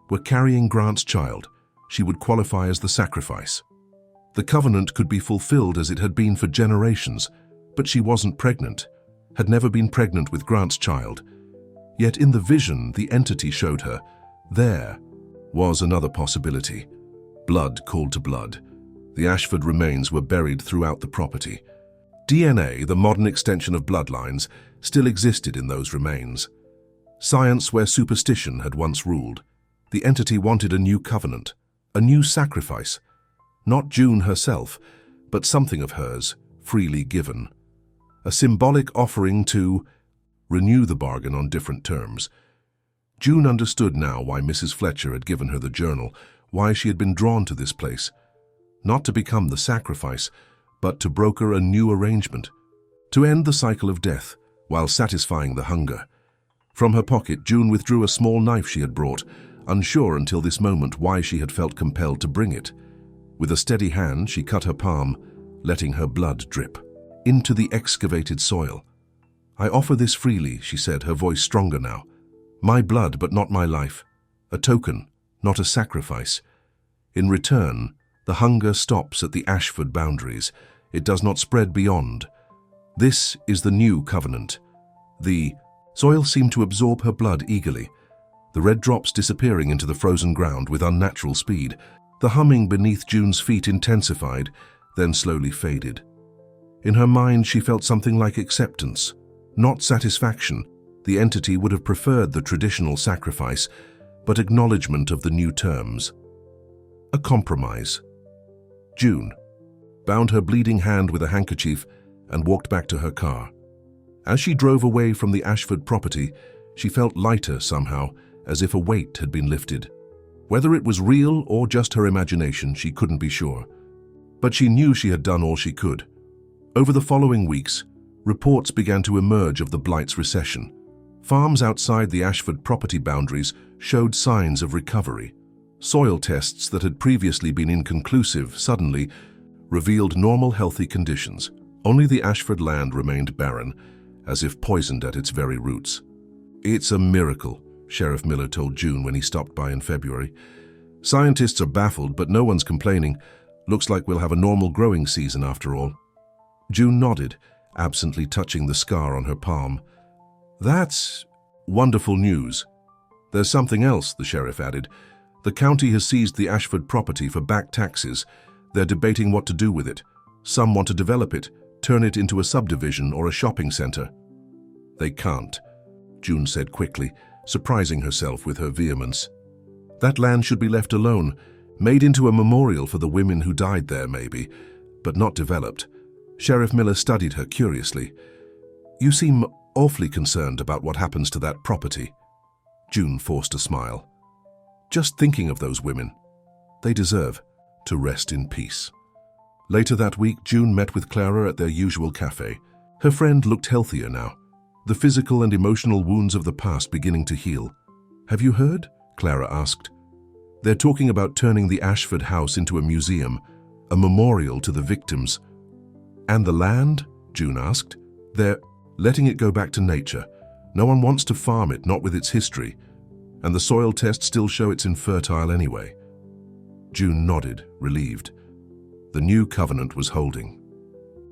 were carrying Grant's child, she would qualify as the sacrifice. The covenant could be fulfilled as it had been for generations, but she wasn't pregnant, had never been pregnant with Grant's child. Yet in the vision the entity showed her, there was another possibility. Blood called to blood. The Ashford remains were buried throughout the property. DNA, the modern extension of bloodlines, still existed in those remains. Science where superstition had once ruled. The entity wanted a new covenant, a new sacrifice. Not June herself, but something of hers, freely given. A symbolic offering to renew the bargain on different terms. June understood now why Mrs. Fletcher had given her the journal, why she had been drawn to this place. Not to become the sacrifice, but to broker a new arrangement, to end the cycle of death while satisfying the hunger. From her pocket, June withdrew a small knife she had brought, unsure until this moment why she had felt compelled to bring it. With a steady hand, she cut her palm, letting her blood drip into the excavated soil. "I offer this freely," she said, her voice stronger now. "My blood, but not my life. A token, not a sacrifice. In return, the hunger stops at the Ashford boundaries. It does not spread beyond. This is the new covenant." The soil seemed to absorb her blood eagerly, the red drops disappearing into the frozen ground with unnatural speed. The humming beneath June's feet intensified, then slowly faded. In her mind, she felt something like acceptance, not satisfaction. The entity would have preferred the traditional sacrifice, but acknowledgement of the new terms. A compromise. June bound her bleeding hand with a handkerchief and walked back to her car. As she drove away from the Ashford property, she felt lighter somehow, as if a weight had been lifted. Whether it was real or just her imagination, she couldn't be sure. But she knew she had done all she could. Over the following weeks, reports began to emerge of the blight's recession. Farms outside the Ashford property boundaries showed signs of recovery. Soil tests that had previously been inconclusive suddenly revealed normal, healthy conditions. Only the Ashford land remained barren, as if poisoned at its very roots. "It's a miracle," Sheriff Miller told June when he stopped by in February. "Scientists are baffled, but no one's complaining. Looks like we'll have a normal growing season after all." June nodded, absently touching the scar on her palm. "That's wonderful news." "There's something else," the sheriff added. "The county has seized the Ashford property for back taxes. They're debating what to do with it. Some want to develop it, turn it into a subdivision or a shopping center." "They can't," June said quickly, surprising herself with her vehemence. "That land should be left alone, made into a memorial for the women who died there maybe, but not developed." Sheriff Miller studied her curiously. "You seem awfully concerned about what happens to that property." June forced a smile. "Just thinking of those women. They deserve to rest in peace." Later that week, June met with Clara at their usual cafe. Her friend looked healthier now, the physical and emotional wounds of the past beginning to heal. "Have you heard?" Clara asked. "They're talking about turning the Ashford house into a museum, a memorial to the victims." "And the land?" June asked. "They're letting it go back to nature. No one wants to farm it, not with its history. And the soil tests still show it's infertile anyway." June nodded, relieved. The new covenant was holding.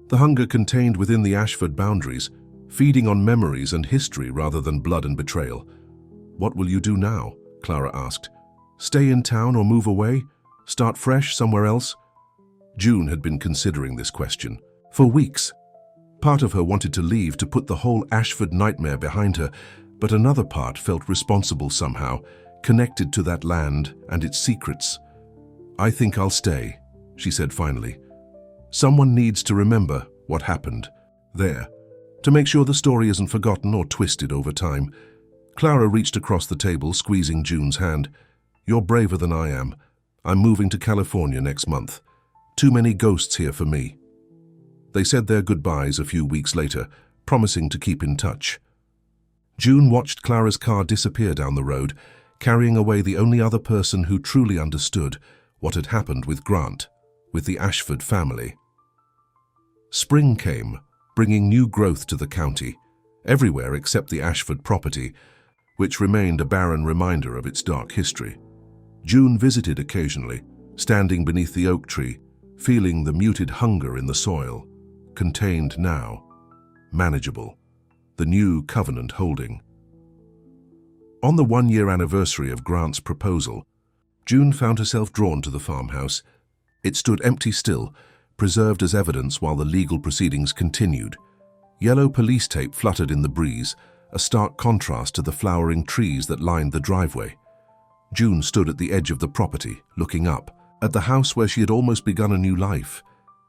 The hunger contained within the Ashford boundaries feeding on memories and history rather than blood and betrayal. "What will you do now?" Clara asked. "Stay in town or move away? Start fresh somewhere else?" June had been considering this question for weeks. Part of her wanted to leave to put the whole Ashford nightmare behind her, but another part felt responsible somehow, connected to that land and its secrets. "I think I'll stay," she said finally. "Someone needs to remember what happened there, to make sure the story isn't forgotten or twisted over time." Clara reached across the table, squeezing June's hand. "You're braver than I am. I'm moving to California next month. Too many ghosts here for me." They said their goodbyes a few weeks later, promising to keep in touch. June watched Clara's car disappear down the road, carrying away the only other person who truly understood what had happened with Grant, with the Ashford family. Spring came, bringing new growth to the county, everywhere except the Ashford property, which remained a barren reminder of its dark history. June visited occasionally, standing beneath the oak tree, feeling the muted hunger in the soil, contained now, manageable, the new covenant holding. On the one-year anniversary of Grant's proposal, June found herself drawn to the farmhouse. It stood empty still, preserved as evidence while the legal proceedings continued. Yellow police tape fluttered in the breeze, a stark contrast to the flowering trees that lined the driveway. June stood at the edge of the property, looking up, at the house where she had almost begun a new life,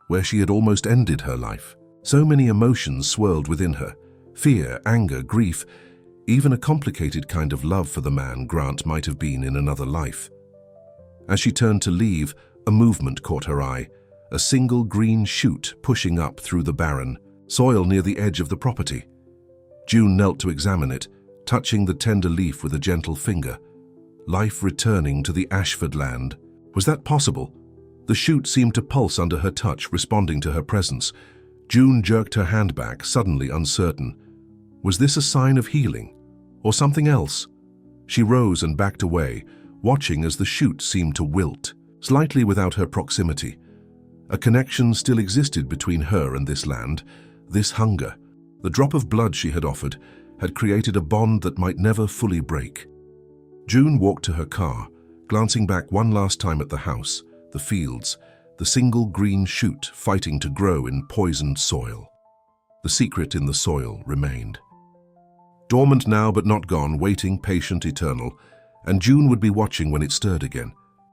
where she had almost ended her life. So many emotions swirled within her: fear, anger, grief, even a complicated kind of love for the man Grant might have been in another life. As she turned to leave, a movement caught her eye, a single green shoot pushing up through the barren soil near the edge of the property. June knelt to examine it, touching the tender leaf with a gentle finger. Life returning to the Ashford land. Was that possible? The shoot seemed to pulse under her touch, responding to her presence. June jerked her hand back, suddenly uncertain. Was this a sign of healing, or something else? She rose and backed away, watching as the shoot seemed to wilt, slightly without her proximity. A connection still existed between her and this land, this hunger. The drop of blood she had offered had created a bond that might never fully break. June walked to her car, glancing back one last time at the house, the fields, the single green shoot fighting to grow in poisoned soil. The secret in the soil remained. Dormant now but not gone, waiting, patient, eternal, and June would be watching when it stirred again.